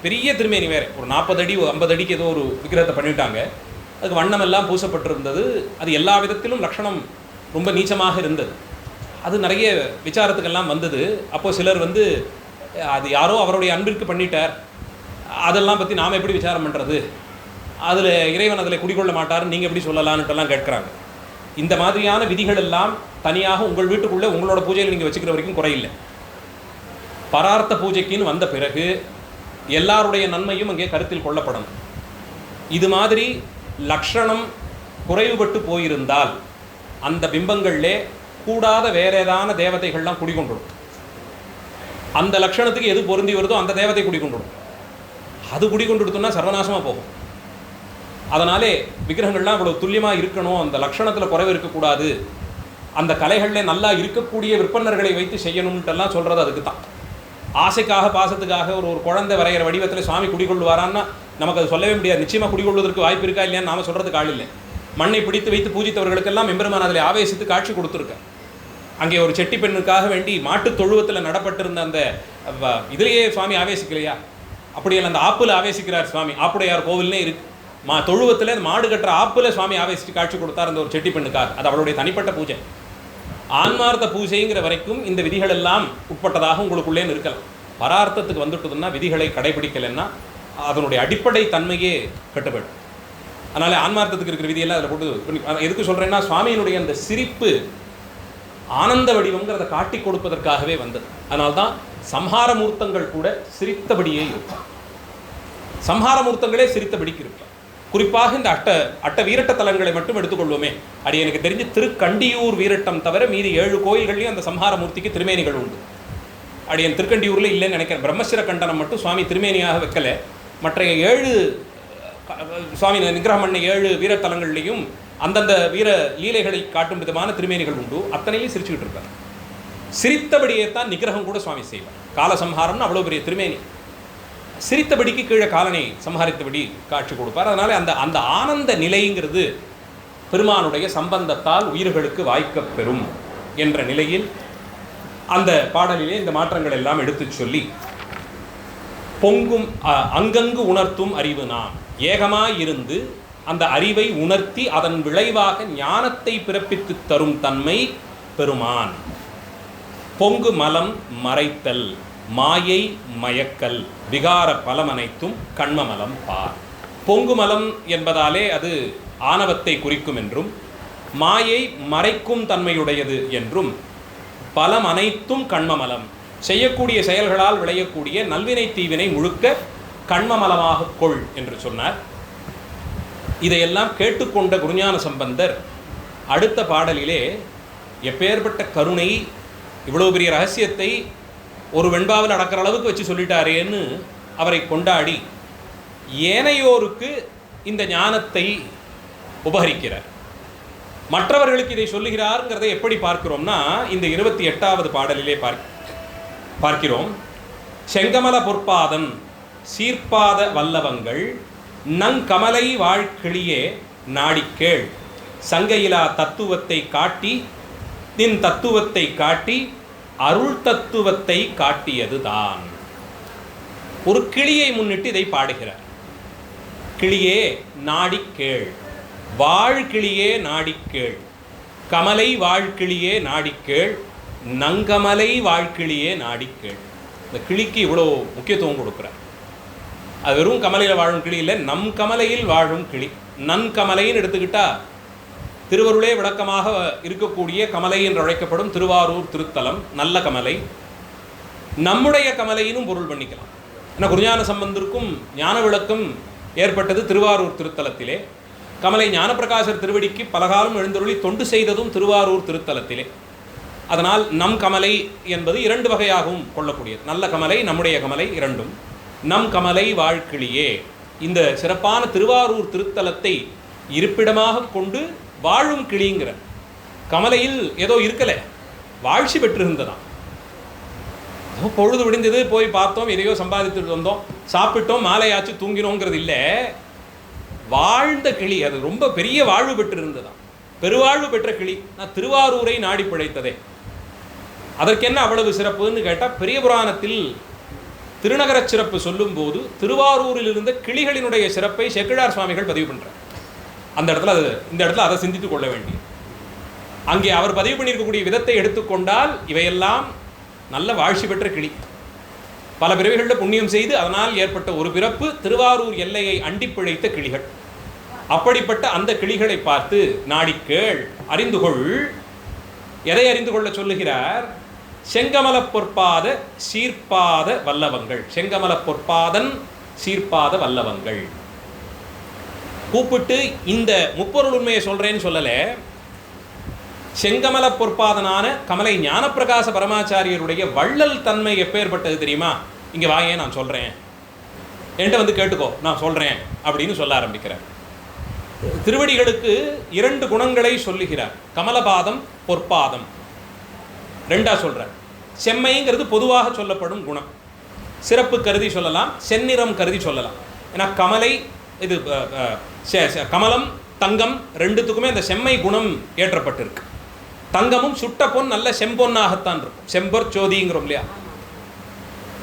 பெரிய திருமேனி வேறு, ஒரு 40 அடி 50 அடிக்கு ஏதோ ஒரு விக்கிரகத்தை பண்ணிட்டாங்க. அதுக்கு வண்ணம் எல்லாம் பூசப்பட்டிருந்தது. அது எல்லா விதத்திலும் லட்சணம் ரொம்ப நீச்சமாக இருந்தது. அது நிறைய விசாரத்துக்கெல்லாம் வந்தது. அப்போது சிலர் வந்து அது யாரோ அவருடைய அன்பிற்கு பண்ணிட்டார், அதெல்லாம் பற்றி நாம் எப்படி விசாரம் பண்ணுறது, அதில் இறைவன் அதில் குடிக்கொள்ள மாட்டார், நீங்கள் எப்படி சொல்லலான்ட்டெல்லாம் கேட்குறாங்க. இந்த மாதிரியான விதிகள் எல்லாம் தனியாக உங்கள் வீட்டுக்குள்ளே உங்களோட பூஜையில் நீங்கள் வச்சுக்கிற வரைக்கும் குறையில்லை. பரார்த்த பூஜைக்குன்னு வந்த பிறகு எல்லாருடைய நன்மையும் அங்கே கருத்தில் கொள்ளப்படணும். இது மாதிரி லக்ஷணம் குறைவுபட்டு போயிருந்தால் அந்த பிம்பங்களிலே கூடாத வேற ஏதான தேவதைகள்லாம் குடிக்கொண்டுடும். அந்த லட்சணத்துக்கு எது பொருந்தி வருதோ அந்த தேவதை குடிக்கொண்டுடும். அது குடிக்கொண்டுடுத்துன்னா சர்வநாசமாக போகும். அதனாலே விக்கிரகங்கள்லாம் இவ்வளோ துல்லியமாக இருக்கணும், அந்த லட்சணத்தில் குறைவு இருக்கக்கூடாது, அந்த கலைகளில் நல்லா இருக்கக்கூடிய விற்பனர்களை வைத்து செய்யணும்ட்டெல்லாம் சொல்கிறது அதுக்கு தான். ஆசைக்காக பாசத்துக்காக ஒரு குழந்தை வரைகிற வடிவத்தில் சுவாமி குடிக்கொள்வாரான்னா நமக்கு அது சொல்லவே முடியாது. நிச்சயமாக குடிக்கொள்வதற்கு வாய்ப்பு இருக்கா இல்லையான்னு நாம் சொல்கிறதுக்கு ஆள் இல்லை. மண்ணை பிடித்து வைத்து பூஜித்தவர்களுக்கெல்லாம் எம்பெருமான் அதில் ஆவேசித்து காட்சி கொடுத்துருக்கேன். அங்கே ஒரு செட்டி பெண்ணுக்காக வேண்டி மாட்டுத் தொழுவத்தில் நடப்பட்டிருந்த அந்த இதிலேயே சுவாமி ஆவேசிக்கலையா? அப்படியெல்லாம் அந்த ஆப்பில் ஆவேசிக்கிறார் சுவாமி. ஆப்புடையார் கோவில்னே இருக்கு. தொழுவத்தில் அந்த மாடு கட்டுற ஆப்பில் சுவாமி ஆவேசித்து காட்சி கொடுத்தார் அந்த ஒரு செட்டி பெண்ணுக்காக. அது அவளுடைய தனிப்பட்ட பூஜை. ஆன்மார்த்த பூஜைங்கிற வரைக்கும் இந்த விதிகள் எல்லாம் உட்பட்டதாக உங்களுக்குள்ளே இருக்கலாம். பரார்த்தத்துக்கு வந்துட்டதுன்னா விதிகளை கடைபிடிக்கலைன்னா அதனுடைய அடிப்படை தன்மையே கட்டுப்படும். அதனால் ஆன்மார்த்தத்துக்கு இருக்கிற விதியெல்லாம் அதில் போட்டு எதுக்கு சொல்கிறேன்னா, சுவாமியினுடைய அந்த சிரிப்பு ஆனந்த வடிவங்கிறத காட்டி கொடுப்பதற்காகவே வந்தது. அதனால்தான் சம்ஹார மூர்த்தங்கள் கூட சிரித்தபடியே இருக்கும். சம்ஹார மூர்த்தங்களே சிரித்தபடிக்கு இருக்கும். குறிப்பாக இந்த அட்ட வீரட்ட தலங்களை மட்டும் எடுத்துக்கொள்வோமே. அது எனக்கு தெரிஞ்சு திருக்கண்டியூர் வீரட்டம் தவிர மீதி 7 கோயில்கள்லையும் அந்த சம்ஹார மூர்த்திக்கு திருமேனிகள் உண்டு. அது என் திருக்கண்டியூரில் இல்லைன்னு நினைக்கிறேன். பிரம்மசிர கண்டனம் மட்டும் சுவாமி திருமேனியாக வைக்கலை. மற்ற 7 சுவாமி நிகிரகம் பண்ண 7 வீரத்தலங்கள்லையும் அந்தந்த வீர லீலைகளை காட்டும் விதமான திருமேனிகள் உண்டு. அத்தனையும் சிரிச்சுக்கிட்டு இருப்பார். சிரித்தபடியே தான் நிகிரகம் கூட சுவாமி செய்வார். காலசம்ஹாரம்னு அவ்வளோ பெரிய திருமேனி. சிரித்தபடிக்கு கீழே காலனை சம்ஹாரித்தபடி காட்சி கொடுப்பார். அதனால் அந்த ஆனந்த நிலைங்கிறது பெருமானுடைய சம்பந்தத்தால் உயிர்களுக்கு வாய்க்கப் பெறும் என்ற நிலையில் அந்த பாடலிலே இந்த மாற்றங்கள் எல்லாம் எடுத்துச் சொல்லி, பொங்கும் அங்கங்கு உணர்த்தும் அறிவு நாம், ஏகமாயிருந்து அந்த அறிவை உணர்த்தி அதன் விளைவாக ஞானத்தை பிறப்பித்து தரும் தன்மை பெருமான். பொங்கு மலம் மறைத்தல், மாயை மயக்கல், விகார பலமனைத்தும் கண்மமலம் பார். பொங்குமலம் என்பதாலே அது ஆணவத்தை குறிக்கும் என்றும், மாயை மறைக்கும் தன்மையுடையது என்றும், பலம் அனைத்தும் கண்மமலம், செய்யக்கூடிய செயல்களால் விளையக்கூடிய நல்வினை தீவினை முழுக்க கண்மமலமாக கொள் என்று சொன்னார். இதையெல்லாம் கேட்டுக்கொண்ட குருஞான சம்பந்தர் அடுத்த பாடலிலே எப்பேற்பட்ட கருணை, இவ்வளோ பெரிய ரகசியத்தை ஒரு வெண்பாவில் அடக்கிற அளவுக்கு வச்சு சொல்லிட்டாரேன்னு அவரை கொண்டாடி ஏனையோருக்கு இந்த ஞானத்தை உபகரிக்கிறார். மற்றவர்களுக்கு இதை சொல்லுகிறாருங்கிறதை எப்படி பார்க்கிறோம்னா, இந்த 28வது பாடலிலே பார்க்கிறோம். செங்கமல பொற்பாதன் சீர்பாத வல்லவங்கள் நங்கமலை வாழ்கிளியே நாடிக்கேள், சங்கையிலா தத்துவத்தை காட்டி நின் தத்துவத்தை காட்டி அருள் தத்துவத்தை காட்டியதுதான். ஒரு கிளியை முன்னிட்டு இதை பாடுகிறார். கிளியே நாடிக்கேள், வாழ்கிளியே நாடிக்கேள், கமலை வாழ்கிளியே நாடிக்கேள், நங்கமலை வாழ்கிளியே நாடிக்கேள். இந்த கிளிக்கு இவ்வளோ முக்கியத்துவம் கொடுக்குறார். அது வெறும் கமலையில் வாழும் கிளி இல்லை, நம் கமலையில் வாழும் கிளி. நன்கமலைன்னு எடுத்துக்கிட்டா திருவருளே விளக்கமாக இருக்கக்கூடிய கமலை என்று அழைக்கப்படும் திருவாரூர் திருத்தலம் நல்ல கமலை. நம்முடைய கமலையினும் பொருள் பண்ணிக்கலாம். ஏன்னா குருஞான சம்பந்தருக்கும் ஞான விளக்கம் ஏற்பட்டது திருவாரூர் திருத்தலத்திலே. கமலை ஞானப்பிரகாசர் திருவடிக்கு பலகாலம் எழுந்தருளி தொண்டு செய்ததும் திருவாரூர் திருத்தலத்திலே. அதனால் நம் கமலை என்பது 2 வகையாகவும் கொள்ளக்கூடியது. நல்ல கமலை, நம்முடைய கமலை இரண்டும். நம் கமலை வாழ்கிளியே, இந்த சிறப்பான திருவாரூர் திருத்தலத்தை இருப்பிடமாக கொண்டு வாழும் கிளிங்கிற கமலையில் ஏதோ இருக்கலை, வாழ்ச்சி பெற்றிருந்ததாம். பொழுது விடிந்தது, போய் பார்த்தோம், எதையோ சம்பாதித்துட்டு வந்தோம், சாப்பிட்டோம், மாலையாச்சு தூங்கினோங்கிறது இல்லை. வாழ்ந்த கிளி, அது ரொம்ப பெரிய வாழ்வு பெற்றிருந்ததாம், பெருவாழ்வு பெற்ற கிளி. நான் திருவாரூரை நாடி பிழைத்ததே. அதற்கென்ன அவ்வளவு சிறப்புன்னு கேட்டால், பெரிய புராணத்தில் திருநகர சிறப்பு சொல்லும்போது திருவாரூரில் இருந்த கிளிகளினுடைய சிறப்பை சேக்கிழார் சுவாமிகள் பதிவு பண்ணுறார். அந்த இடத்துல இந்த இடத்துல அதை சிந்தித்து கொள்ள வேண்டிய, அங்கே அவர் பதிவு பண்ணியிருக்கக்கூடிய விதத்தை எடுத்துக்கொண்டால் இவையெல்லாம் நல்ல வாழ்ச்சி பெற்ற கிளி. பல பிறவிகளில் புண்ணியம் செய்து அதனால் ஏற்பட்ட ஒரு பிறப்பு திருவாரூர் எல்லையை அண்டி பிழைத்த கிளிகள். அப்படிப்பட்ட அந்த கிளிகளை பார்த்து நாடிக்கேள், அறிந்து கொள். எதை அறிந்து கொள்ள சொல்லுகிறார்? செங்கமல பொற்பாத சீர்பாத வல்லவங்கள். செங்கமல பொற்பாதன் சீர்பாத வல்லவங்கள் கூப்பிட்டு இந்த முப்பொருள் உண்மையை சொல்றேன்னு சொல்லல. செங்கமல பொற்பாதனான கமலை ஞானப்பிரகாச பரமாச்சாரியருடைய வள்ளல் தன்மை எப்பேற்பட்டது தெரியுமா? இங்கே வாயே நான் சொல்கிறேன், என்கிட்ட வந்து கேட்டுக்கோ, நான் சொல்கிறேன் அப்படின்னு சொல்ல ஆரம்பிக்கிறார். திருவடிகளுக்கு 2 குணங்களை சொல்லுகிறார். கமலபாதம், பொற்பாதம் 2ஆ சொல்கிறார். செம்மைங்கிறது பொதுவாக சொல்லப்படும் குணம், சிறப்பு கருதி சொல்லலாம், செந்நிறம் கருதி சொல்லலாம். ஏன்னா கமலை இது கமலம் தங்கம் 2த்துக்குமே அந்த செம்மை குணம் ஏற்றப்பட்டிருக்கு. தங்கமும் சுட்ட பொன் நல்ல செம்பொன்னாகத்தான் இருக்கும். செம்பொற் சோதிங்கிறோம் இல்லையா?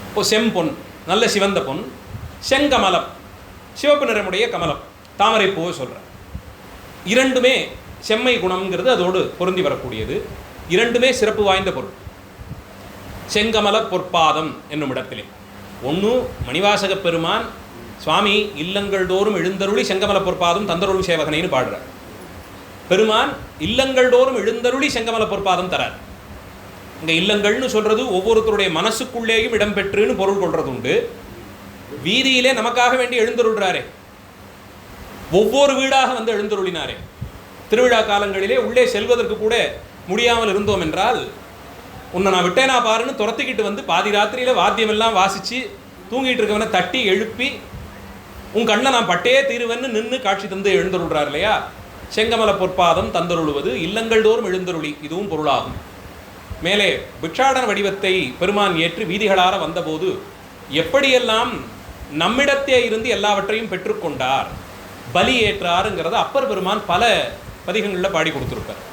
இப்போ செம்பொன் நல்ல சிவந்த பொன். செங்கமலம் சிவப்பு நிறமுடைய கமலம், தாமரை பூவை சொல்கிறேன். 2மே செம்மை குணம்ங்கிறது அதோடு பொருந்தி வரக்கூடியது. 2மே சிறப்பு வாய்ந்த பொருள். செங்கமல பொற்பாதம் என்னும் இடத்திலே ஒன்று மணிவாசக பெருமான் சுவாமி இல்லங்கள் தோறும் எழுந்தருளி செங்கமல பொற்பாதம் தந்தருள் சேவகனைன்னு பாடுறார். பெருமான் இல்லங்கள் தோறும் எழுந்தருளி செங்கமல பொற்பாதம் தரார். இங்கே இல்லங்கள்னு சொல்கிறது ஒவ்வொருத்தருடைய மனசுக்குள்ளேயும் இடம்பெற்றுன்னு பொருள் கொள்வது உண்டு. வீதியிலே நமக்காக வேண்டி எழுந்தருள்றாரே, ஒவ்வொரு வீடாக வந்து எழுந்தருளினாரே. திருவிழா காலங்களிலே உள்ளே செல்வதற்கு கூட முடியாமல் இருந்தோம் என்றால், உன்னை நான் விட்டேனா பாருன்னு துரத்திக்கிட்டு வந்து பாதி ராத்திரியில் வாத்தியமெல்லாம் வாசித்து தூங்கிட்டு இருக்கவனை தட்டி எழுப்பி உன் கண்ணை நான் பட்டே தீருவன்னு நின்று காட்சி தந்து எழுந்தருள்றார் இல்லையா? செங்கமல பொற்பாதம் தந்தருளுவது இல்லங்கள் தோறும் எழுந்தருளி, இதுவும் பொருளாகும். மேலே பிக்ஷாடன வடிவத்தை பெருமான் ஏற்று வீதிகளார வந்தபோது எப்படியெல்லாம் நம்மிடத்தே இருந்து எல்லாவற்றையும் பெற்றுக்கொண்டார், பலி ஏற்றாருங்கிறத அப்பர் பெருமான் பல பதிகங்களில் பாடி கொடுத்துருக்கார்.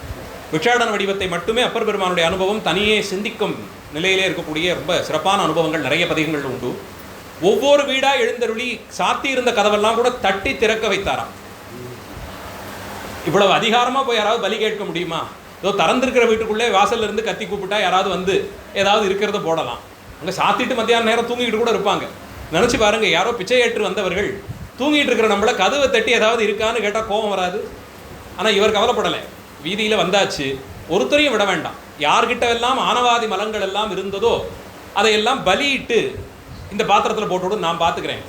பிக்ஷாடன வடிவத்தை மட்டுமே அப்பர் பெருமானுடைய அனுபவம் தனியே சிந்திக்கும் நிலையிலே இருக்கக்கூடிய ரொம்ப சிறப்பான அனுபவங்கள் நிறைய பதிகங்கள் உண்டு. ஒவ்வொரு வீடா எழுந்தருளி சாத்தி இருந்த கதவெல்லாம் கூட தட்டி திறக்க வைத்தாராம். இவ்வளவு அதிகாரமா போய் யாராவது பலி கேட்க முடியுமா? ஏதோ திறந்திருக்கிற வீட்டுக்குள்ளே வாசல்ல இருந்து கத்தி கூப்பிட்டா யாராவது வந்து ஏதாவது இருக்கிறத போடலாம். அங்கே சாத்திட்டு மத்தியான நேரம் தூங்கிட்டு கூட இருப்பாங்க. நினச்சி பாருங்க, யாரோ பிச்சை ஏற்று வந்தவர்கள் தூங்கிட்டு இருக்கிற நம்மளை கதவை தட்டி ஏதாவது இருக்கான்னு கேட்டால் கோபம் வராது. ஆனால் இவர் கவலைப்படலை. வீதியில் வந்தாச்சு, ஒருத்தரையும் விட வேண்டாம். யார்கிட்ட எல்லாம் ஆனவாதி மலங்கள் எல்லாம் இருந்ததோ அதையெல்லாம் பலியிட்டு இந்த பாத்திரத்தில் போட்டுவிடும், நான் பார்த்துக்கிறேன்,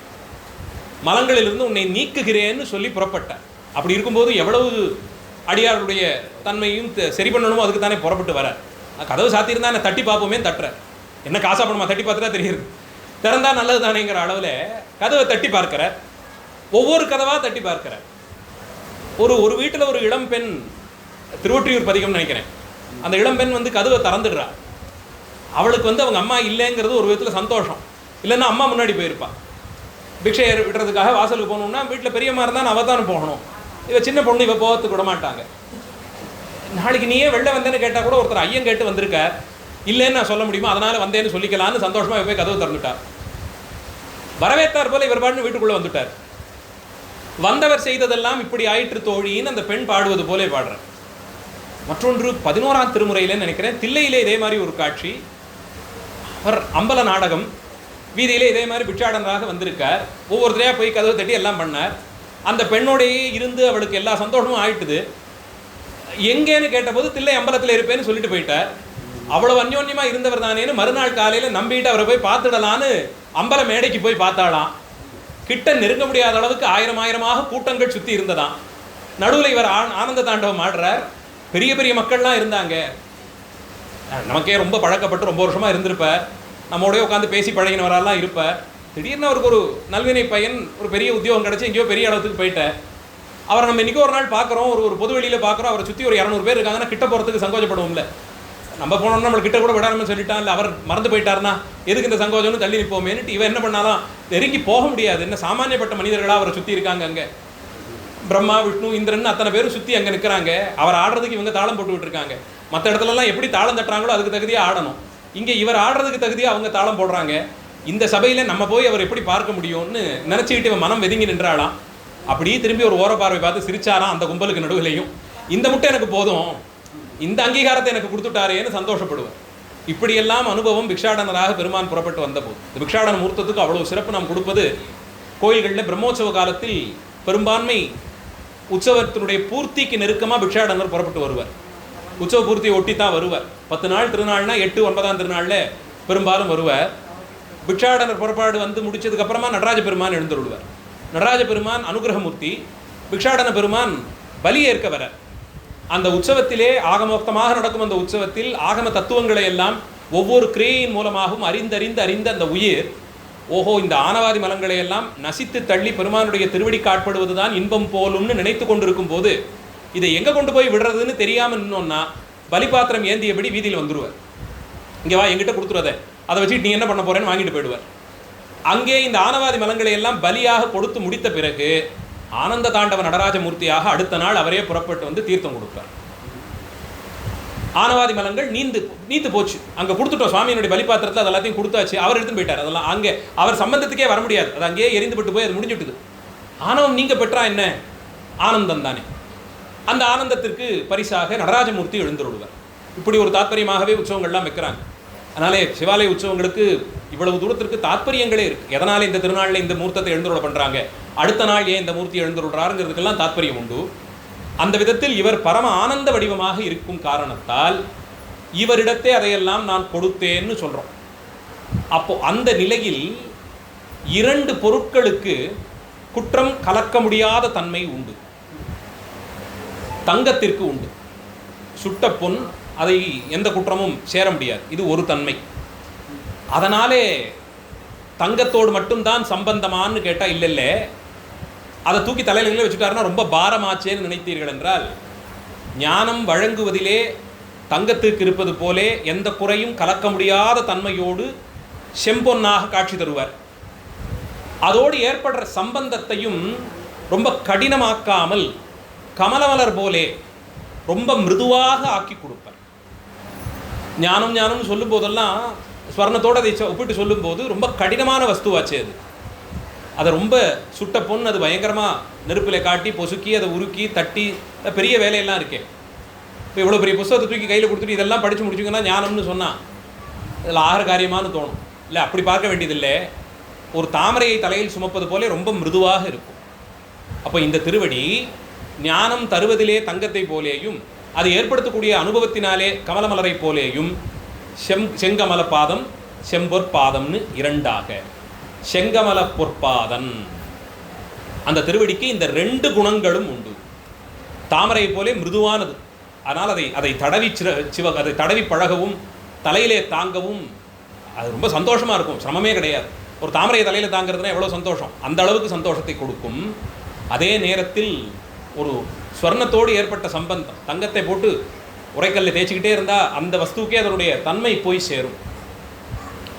மலங்களிலிருந்து உன்னை நீக்குகிறேன்னு சொல்லி புறப்பட்டேன். அப்படி இருக்கும்போது எவ்வளவு அடியாருடைய தன்மையும் சரி பண்ணணுமோ அதுக்கு தானே புறப்பட்டு வர. கதவு சாத்தியிருந்தா என்ன தட்டி பார்ப்போமே, தட்டுற என்ன காசா பண்ணுமா, தட்டி பார்த்துட்டா தெரியுது, திறந்தா நல்லது தானேங்கிற அளவில் கதவை தட்டி பார்க்கிற, ஒவ்வொரு கதவாக தட்டி பார்க்கிற. ஒரு வீட்டில் ஒரு இளம் பெண், திருவொற்றியூர் பதிகம்னு நினைக்கிறேன், அந்த இளம் பெண் வந்து கதவை திறந்துடுறா. அவளுக்கு வந்து அவங்க அம்மா இல்லைங்கிறது ஒரு விதத்தில் சந்தோஷம். இல்லைன்னா அம்மா முன்னாடி போயிருப்பா. பிக்ஷை விடுறதுக்காக வாசலுக்கு போகணுன்னா வீட்டில் பெரியம்மா இருந்தால் அவள் தானே போகணும். இவ சின்ன பொண்ணு, இவ போகிறதுக்கு விட மாட்டாங்க. நாளைக்கு நீயே வெளில வந்தேன்னு கேட்டால் கூட ஒருத்தர் ஐயன் கேட்டு வந்திருக்க, இல்லைன்னு நான் சொல்ல முடியுமா, அதனால் வந்தேன்னு சொல்லிக்கலான்னு சந்தோஷமாக போய் கதவு திறந்துட்டார். வரவேற்றார் போல இவர் பாட்டு வீட்டுக்குள்ளே வந்துட்டார். வந்தவர் செய்ததெல்லாம் இப்படி ஆயிற்று தோழின்னு அந்த பெண் பாடுவது போலே பாடுறார். மற்றொன்று 11ஆம் திருமுறையிலேன்னு நினைக்கிறேன், தில்லையிலே இதே மாதிரி ஒரு காட்சி. அவர் அம்பல நாடகம், வீதியிலே இதே மாதிரி பிட்சாடனராக வந்திருக்கார். ஒவ்வொருத்தரையாக போய் கதவு தட்டி எல்லாம் பண்ணார். அந்த பெண்ணோடையே இருந்து அவளுக்கு எல்லா சந்தோஷமும் ஆயிட்டுது. எங்கேன்னு கேட்டபோது தில்லை அம்பலத்தில் இருப்பேன்னு சொல்லிட்டு போயிட்டார். அவ்வளவு அந்யோன்யமாக இருந்தவர் தானேன்னு மறுநாள் காலையில் நம்பிட்டு அவரை போய் பார்த்துடலான்னு அம்பல மேடைக்கு போய் பார்த்தாலாம். கிட்ட நெருங்க முடியாத அளவுக்கு ஆயிரமாக கூட்டங்கள் சுற்றி இருந்ததாம். நடுவில் இவர் ஆனந்த தாண்டவம் ஆடுறார். பெரிய பெரிய மக்கள்லாம் இருந்தாங்க. நமக்கே ரொம்ப பழக்கப்பட்டு ரொம்ப வருஷமாக இருந்திருப்பார், நம்மோடய உட்காந்து பேசி பழகினவரெல்லாம் இருப்பார். திடீர்னு அவருக்கு ஒரு நல்வினை பையன், ஒரு பெரிய உத்தியோகம் கிடச்சி எங்கேயோ பெரிய இடத்துக்கு போயிட்டார். அவரை நம்ம இன்றைக்கி ஒரு நாள் பார்க்குறோம், ஒரு பொது வெளியில் பார்க்குறோம். அவரை சுற்றி ஒரு 200 பேர் இருக்காங்கன்னா கிட்ட போகிறதுக்கு சங்கோஜப்படுவோம்ல. நம்ம போனோம்னா நம்மளை கிட்ட கூட விடாமல் சொல்லிட்டான், இல்லை அவர் மறந்து போயிட்டார்னா எதுக்கு இந்த சங்கோஜம்னு தள்ளி நிற்போமேன்ட்டு இவன் என்ன பண்ணாலும் நெருங்கி போக முடியாது. என்ன சாமானியப்பட்ட மனிதர்களாக அவரை சுற்றி இருக்காங்க. அங்கே பிரம்மா, விஷ்ணு, இந்திரன் அத்தனை பேரும் சுற்றி அங்கே நிற்கிறாங்க. அவர் ஆடுறதுக்கு இவங்க தாளம் போட்டு விட்டுருக்காங்க. மற்ற இடத்துலலாம் எப்படி தாளம் தட்டுறாங்களோ அதுக்கு தகுதியாக ஆடணும். இங்கே இவர் ஆடுறதுக்கு தகுதியாக அவங்க தாளம் போடுறாங்க. இந்த சபையில் நம்ம போய் அவர் எப்படி பார்க்க முடியும்னு நினச்சிக்கிட்டு இவன் மனம் வெதுங்கி நின்றாளாம். அப்படியே திரும்பி ஒரு ஓர பார்வை பார்த்து சிரிச்சாராம் அந்த கும்பலுக்கு நடுவிலையும். இந்த முட்டை எனக்கு போதும், இந்த அங்கீகாரத்தை எனக்கு கொடுத்துட்டாரேன்னு சந்தோஷப்படுவார். இப்படியெல்லாம் அனுபவம் பிக்ஷாடனராக பெருமான் புறப்பட்டு வந்தபோது, இந்த பிக்ஷாடன மூர்த்தத்துக்கு அவ்வளோ சிறப்பு நாம் கொடுப்பது. கோயில்களில் பிரம்மோற்சவ காலத்தில் பெரும்பான்மை உற்சவத்தினுடைய பூர்த்திக்கு நெருக்கமாக பிக்ஷாடனர் புறப்பட்டு வருவார். உற்சவ பூர்த்தியை ஒட்டி தான் வருவார். 10 நாள் திருநாள்னா 8, 9ஆம் திருநாளில் பெரும்பாலும் வருவார். பிக்ஷாடனர் புறப்பாடு வந்து முடிச்சதுக்கப்புறமா நடராஜ பெருமான் எழுந்தருள்வார். நடராஜ பெருமான் அனுகிரகமூர்த்தி, பிக்ஷாடன பெருமான் பலி ஏற்க வர. அந்த உற்சவத்திலே ஆகமோக்தமாக நடக்கும் அந்த உற்சவத்தில் ஆகம தத்துவங்களை எல்லாம் ஒவ்வொரு கிரியையின் மூலமாகவும் அறிந்த அந்த உயிர், ஓஹோ இந்த ஆனவாதி மலங்களை எல்லாம் நசித்து தள்ளி பெருமானுடைய திருவடி காட்படுவதுதான் இன்பம் போலும்னு நினைத்து கொண்டிருக்கும் போது இதை எங்கே கொண்டு போய் விடுறதுன்னு தெரியாமல் இன்னொன்னா பலிபாத்திரம் ஏந்தியபடி வீதியில் வந்துடுவார். இங்கே வா, எங்கிட்ட கொடுத்துருவதை, அதை வச்சுட்டு நீ என்ன பண்ண போறேன்னு வாங்கிட்டு போயிடுவார். அங்கே இந்த ஆனவாதி மலங்களை எல்லாம் பலியாக கொடுத்து முடித்த பிறகு ஆனந்த தாண்டவ நடராஜமூர்த்தியாக அடுத்த நாள் அவரே புறப்பட்டு வந்து தீர்த்தம் கொடுப்பார். ஆனவாதி மலங்கள் நீத்து போச்சு. அங்கே கொடுத்துட்டோம், சுவாமியினுடைய பலிபாத்திரத்தில் அது எல்லாத்தையும் கொடுத்தாச்சு, அவர் எடுத்துன்னு போயிட்டார். அதெல்லாம் அங்கே அவர் சம்பந்தத்துக்கே வர முடியாது, அது அங்கேயே எரிந்து விட்டு போய் அது முடிஞ்சுட்டுது. ஆனவம் நீங்க பெற்றா என்ன, ஆனந்தம் தானே. அந்த ஆனந்தத்திற்கு பரிசாக நடராஜமூர்த்தி எழுந்துருடுவார். இப்படி ஒரு தாத்பரியமாகவே உற்சவங்கள்லாம் வைக்கிறாங்க. அதனாலே சிவாலய உற்சவங்களுக்கு இவ்வளவு தூரத்திற்கு தாத்பரியங்களே இருக்குது. எதனால் இந்த திருநாளில் இந்த மூர்த்தத்தை எழுந்துருட பண்ணுறாங்க, அடுத்த நாள் ஏன் இந்த மூர்த்தி எழுந்துருடுறாருங்கிறதுக்கெல்லாம் தாத்பரியம் உண்டு. அந்த விதத்தில் இவர் பரம ஆனந்த வடிவமாக இருக்கும் காரணத்தால் இவரிடத்தே அதையெல்லாம் நான் கொடுத்தேன்னு சொல்கிறோம். அப்போ அந்த நிலையில் 2 பொருட்களுக்கு குற்றம் கலக்க முடியாத தன்மை உண்டு. தங்கத்திற்கு உண்டு. சுட்ட பொன், அதை எந்த குற்றமும் சேர முடியாது, இது ஒரு தன்மை. அதனாலே தங்கத்தோடு மட்டும்தான் சம்பந்தமானு கேட்டால் இல்லை, அதை தூக்கி தலையிலே வச்சுட்டாருன்னா ரொம்ப பாரமாச்சேன்னு நினைத்தீர்கள் என்றால், ஞானம் வழங்குவதிலே தங்கத்துக்கு இருப்பது போலே எந்த குறையும் கலக்க முடியாத தன்மையோடு செம்பொன்னாக காட்சி தருவார். அதோடு ஏற்படுற சம்பந்தத்தையும் ரொம்ப கடினமாக்காமல் கமலமலர் போலே ரொம்ப மிருதுவாக ஆக்கி கொடுப்பார். ஞானம் ஞானம்னு சொல்லும் போதெல்லாம் ஸ்வர்ணத்தோடு அதை ஒப்பிட்டு சொல்லும்போது ரொம்ப கடினமான வஸ்துவாச்சு அது. அதை ரொம்ப சுட்ட பொண்ணு அது பயங்கரமாக நெருப்பில் காட்டி பொசுக்கி அதை உருக்கி தட்டி பெரிய வேலையெல்லாம் இருக்கே. இப்போ இவ்வளோ பெரிய புஸ்தகத்தை தூக்கி கையில் கொடுத்துட்டு இதெல்லாம் படித்து முடிச்சிங்கன்னா ஞானம்னு சொன்னால் இதில் ஆகிற காரியமானு தோணும். இல்லை, அப்படி பார்க்க வேண்டியதில்லை. ஒரு தாமரையை தலையில் சுமப்பது போல ரொம்ப மிருதுவாக இருக்கும். அப்போ இந்த திருவடி ஞானம் தருவதிலே தங்கத்தை போலேயும் அது ஏற்படுத்தக்கூடிய அனுபவத்தினாலே கமலமலரை போலேயும் செங்கமல பாதம் செம்பொற்பாதம்னு இரண்டாக. செங்கமல பொற்பாதன் அந்த திருவடிக்கு இந்த ரெண்டு குணங்களும் உண்டு. தாமரை போலே மிருதுவானது, அதனால் அதை தடவி அதை தடவி பழகவும் தலையிலே தாங்கவும் அது ரொம்ப சந்தோஷமாக இருக்கும், சிரமமே கிடையாது. ஒரு தாமரையை தலையில் தாங்கிறதுனா எவ்வளோ சந்தோஷம், அந்த அளவுக்கு சந்தோஷத்தை கொடுக்கும். அதே நேரத்தில் ஒரு ஸ்வர்ணத்தோடு ஏற்பட்ட சம்பந்தம், தங்கத்தை போட்டு உரைக்கல்ல தேய்ச்சிக்கிட்டே இருந்தால் அந்த வஸ்துக்கே அதனுடைய தன்மை போய் சேரும்.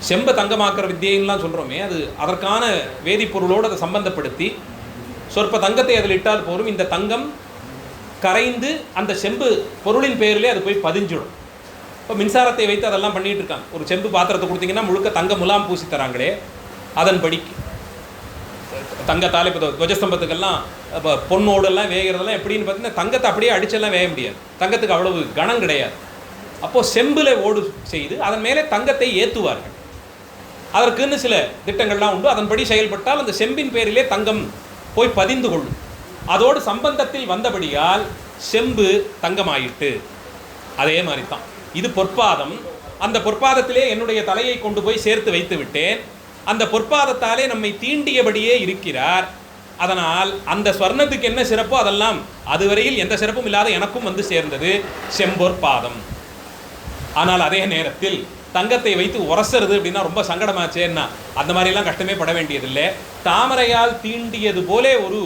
செம்பை தங்கமாக்குற வித்தியெல்லாம் சொல்கிறோமே, அது அதற்கான வேதிப்பொருளோடு அதை சம்பந்தப்படுத்தி சொற்ப தங்கத்தை அதில் இட்டால் போரும். இந்த தங்கம் கரைந்து அந்த செம்பு பொருளின் பேரிலே அது போய் பதிஞ்சிடும். இப்போ மின்சாரத்தை வைத்து அதெல்லாம் பண்ணிகிட்டு இருக்காங்க. ஒரு செம்பு பாத்திரத்தை கொடுத்தீங்கன்னா முழுக்க தங்க முலாம் பூசி தராங்களே, அதன்படிக்கு தங்கத்தால் இப்போ துவஜஸ்தம்பத்துக்கெல்லாம் இப்போ பொண்ணோடெல்லாம் வேகிறதெல்லாம் எப்படின்னு பார்த்தீங்கன்னா தங்கத்தை அப்படியே அடிச்செல்லாம் வேக முடியாது, தங்கத்துக்கு அவ்வளவு கணம் கிடையாது. அப்போது செம்பில் ஓடு செய்து அதன் மேலே தங்கத்தை ஏற்றுவார்கள். அதற்குன்னு சில திட்டங்கள்லாம் உண்டு. அதன்படி செயல்பட்டால் அந்த செம்பின் பேரிலே தங்கம் போய் பதிந்து கொள்ளும். அதோடு சம்பந்தத்தில் வந்தபடியால் செம்பு தங்கமாயிட்டு. அதே மாதிரி தான் இது பொற்பாதம். அந்த பொற்பாதத்திலே என்னுடைய தலையை கொண்டு போய் சேர்த்து வைத்து விட்டேன். அந்த பொற்பாதத்தாலே நம்மை தீண்டியபடியே இருக்கிறார். அதனால் அந்த ஸ்வர்ணத்துக்கு என்ன சிறப்போ அதெல்லாம் அதுவரையில் எந்த சிறப்பும் இல்லாத எனக்கும் வந்து சேர்ந்தது செம்பொற்பாதம். ஆனால் அதே நேரத்தில் தங்கத்தை வைத்து உரசுறது அப்படின்னா ரொம்ப சங்கடமாச்சேன்னா அந்த மாதிரிலாம் கஷ்டமே பட வேண்டியதில்லை. தாமரையால் தீண்டியது போலே ஒரு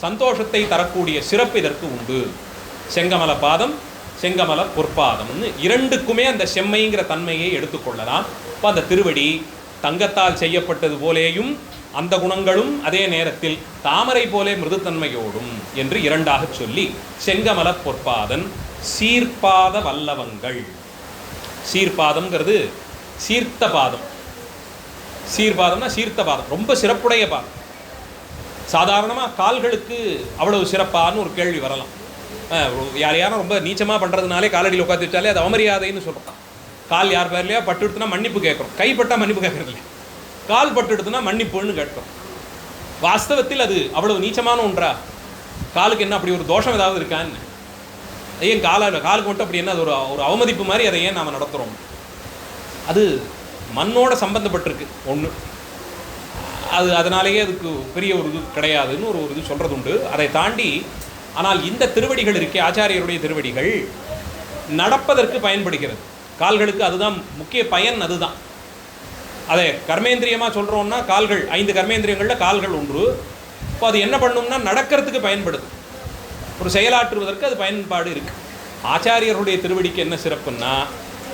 சந்தோஷத்தை தரக்கூடிய சிறப்பு இதற்கு உண்டு. செங்கமல பாதம் செங்கமல பொற்பாதம்னு இரண்டுக்குமே அந்த செம்மைங்கிற தன்மையை எடுத்துக்கொள்ளலாம். இப்போ அந்த திருவடி தங்கத்தால் செய்யப்பட்டது போலேயும் அந்த குணங்களும் அதே நேரத்தில் தாமரை போலே மிருதுத்தன்மையோடும் என்று இரண்டாக சொல்லி செங்கமல பொற்பாதன் சீர்பாத வல்லவங்கள். சீர்பாதம்ங்கிறது சீர்த்த பாதம். சீர்பாதம்னா சீர்த்த பாதம், ரொம்ப சிறப்புடைய பாதம். சாதாரணமாக கால்களுக்கு அவ்வளவு சிறப்பான்னு ஒரு கேள்வி வரலாம். யாரையாரும் ரொம்ப நீச்சமாக பண்ணுறதுனாலே காலடியில் உட்காந்து வச்சாலே அது அவமரியாதைன்னு சொல்கிறோம். கால் யார் பேர்லையா பட்டு எடுத்துனா மன்னிப்பு கேட்குறோம். கைப்பட்டால் மன்னிப்பு கேட்கறது இல்லை, கால் பட்டு எடுத்துனா மன்னிப்புன்னு கேட்குறோம். வாஸ்தவத்தில் அது அவ்வளவு நீச்சமான ஒன்றா? காலுக்கு என்ன அப்படி ஒரு தோஷம் ஏதாவது இருக்கான்னு? ஏன் காலுக்கு மட்டும் அப்படி என்ன அது ஒரு அவமதிப்பு மாதிரி அதை ஏன் நாம் நடத்துகிறோம்? அது மண்ணோட சம்பந்தப்பட்டிருக்கு ஒன்று, அது அதனாலேயே அதுக்கு பெரிய ஒரு இது கிடையாதுன்னு ஒரு இது சொல்கிறது உண்டு. அதை தாண்டி ஆனால் இந்த திருவடிகள் இருக்கே, ஆச்சாரியருடைய திருவடிகள் நடப்பதற்கு பயன்படுகிறது. கால்களுக்கு அதுதான் முக்கிய பயன், அதுதான். அதை கர்மேந்திரியமாக சொல்கிறோம்னா கால்கள் 5 கர்மேந்திரியங்களில் கால்கள் ஒன்று. இப்போ அது என்ன பண்ணும்னா நடக்கிறதுக்கு பயன்படுது, ஒரு செயலாற்றுவதற்கு அது பயன்பாடு இருக்குது. ஆச்சாரியருடைய திருவடிக்கு என்ன சிறப்புன்னா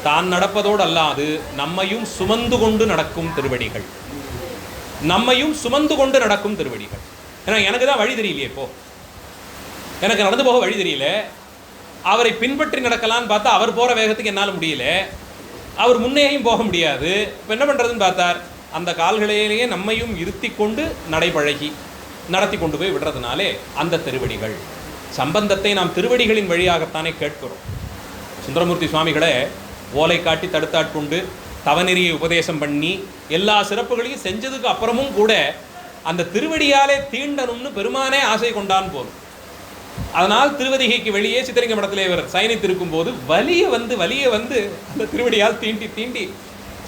தான் நடப்பதோடு அல்லாது நம்மையும் சுமந்து கொண்டு நடக்கும் திருவடிகள். நம்மையும் சுமந்து கொண்டு நடக்கும் திருவடிகள். ஏன்னா எனக்கு தான் வழி தெரியலையே, இப்போ எனக்கு நடந்து போக வழி தெரியல. அவரை பின்பற்றி நடக்கலான்னு பார்த்தா அவர் போகிற வேகத்துக்கு என்னால் முடியல, அவர் முன்னேயும் போக முடியாது. இப்போ என்ன பண்ணுறதுன்னு பார்த்தார், அந்த கால்களையிலேயே நம்மையும் இருத்தி கொண்டு நடைபழகி நடத்தி கொண்டு போய் விடுறதுனாலே அந்த திருவடிகள். சம்பந்தத்தை நாம் திருவடிகளின் வழியாகத்தானே கேட்கிறோம். சுந்தரமூர்த்தி சுவாமிகளை ஓலை காட்டி தடுத்தாட்கொண்டு தவநெறியை உபதேசம் பண்ணி எல்லா சிறப்புகளையும் செஞ்சதுக்கு அப்புறமும் கூட அந்த திருவடியாலே தீண்டணும்னு பெருமானே ஆசை கொண்டான் போலும். அதனால் திருவதிகைக்கு வெளியே சித்தலிங்க மடத்திலே இவர் சயனித்திருக்கும் போது வலிய வந்து அந்த திருவடியால் தீண்டி தீண்டி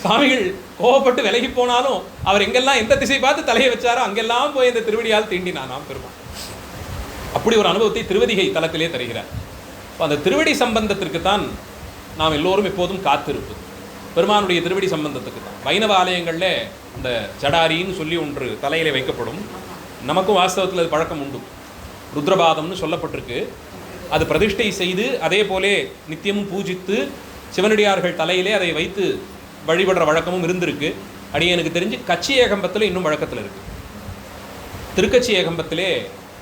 சுவாமிகள் கோபப்பட்டு விலகி போனாலும் அவர் எங்கெல்லாம் எந்த திசை பார்த்து தலையை வச்சாரோ அங்கெல்லாம் போய் இந்த திருவடியால் தீண்டினானாம் பெருமான். அப்படி ஒரு அனுபவத்தை திருவதிகை தலத்திலே தருகிறார். அந்த திருவடி சம்பந்தத்திற்கு தான் நாம் எல்லோரும் எப்போதும் காத்திருப்பது, பெருமானுடைய திருவடி சம்பந்தத்துக்கு தான். வைணவ ஆலயங்களில் அந்த ஜடாரின்னு சொல்லி ஒன்று தலையிலே வைக்கப்படும். நமக்கும் வாஸ்தவத்தில் அது பழக்கம் உண்டு. ருத்ரபாதம்னு சொல்லப்பட்டிருக்கு. அது பிரதிஷ்டை செய்து அதே போலே நித்தியமும் பூஜித்து சிவனடியார்கள் தலையிலே அதை வைத்து வழிபடுற வழக்கமும் இருந்திருக்கு. அடியனுக்கு தெரிஞ்சு கச்சி ஏகம்பத்தில் இன்னும் வழக்கத்தில் இருக்குது. திருக்கச்சி ஏகம்பத்திலே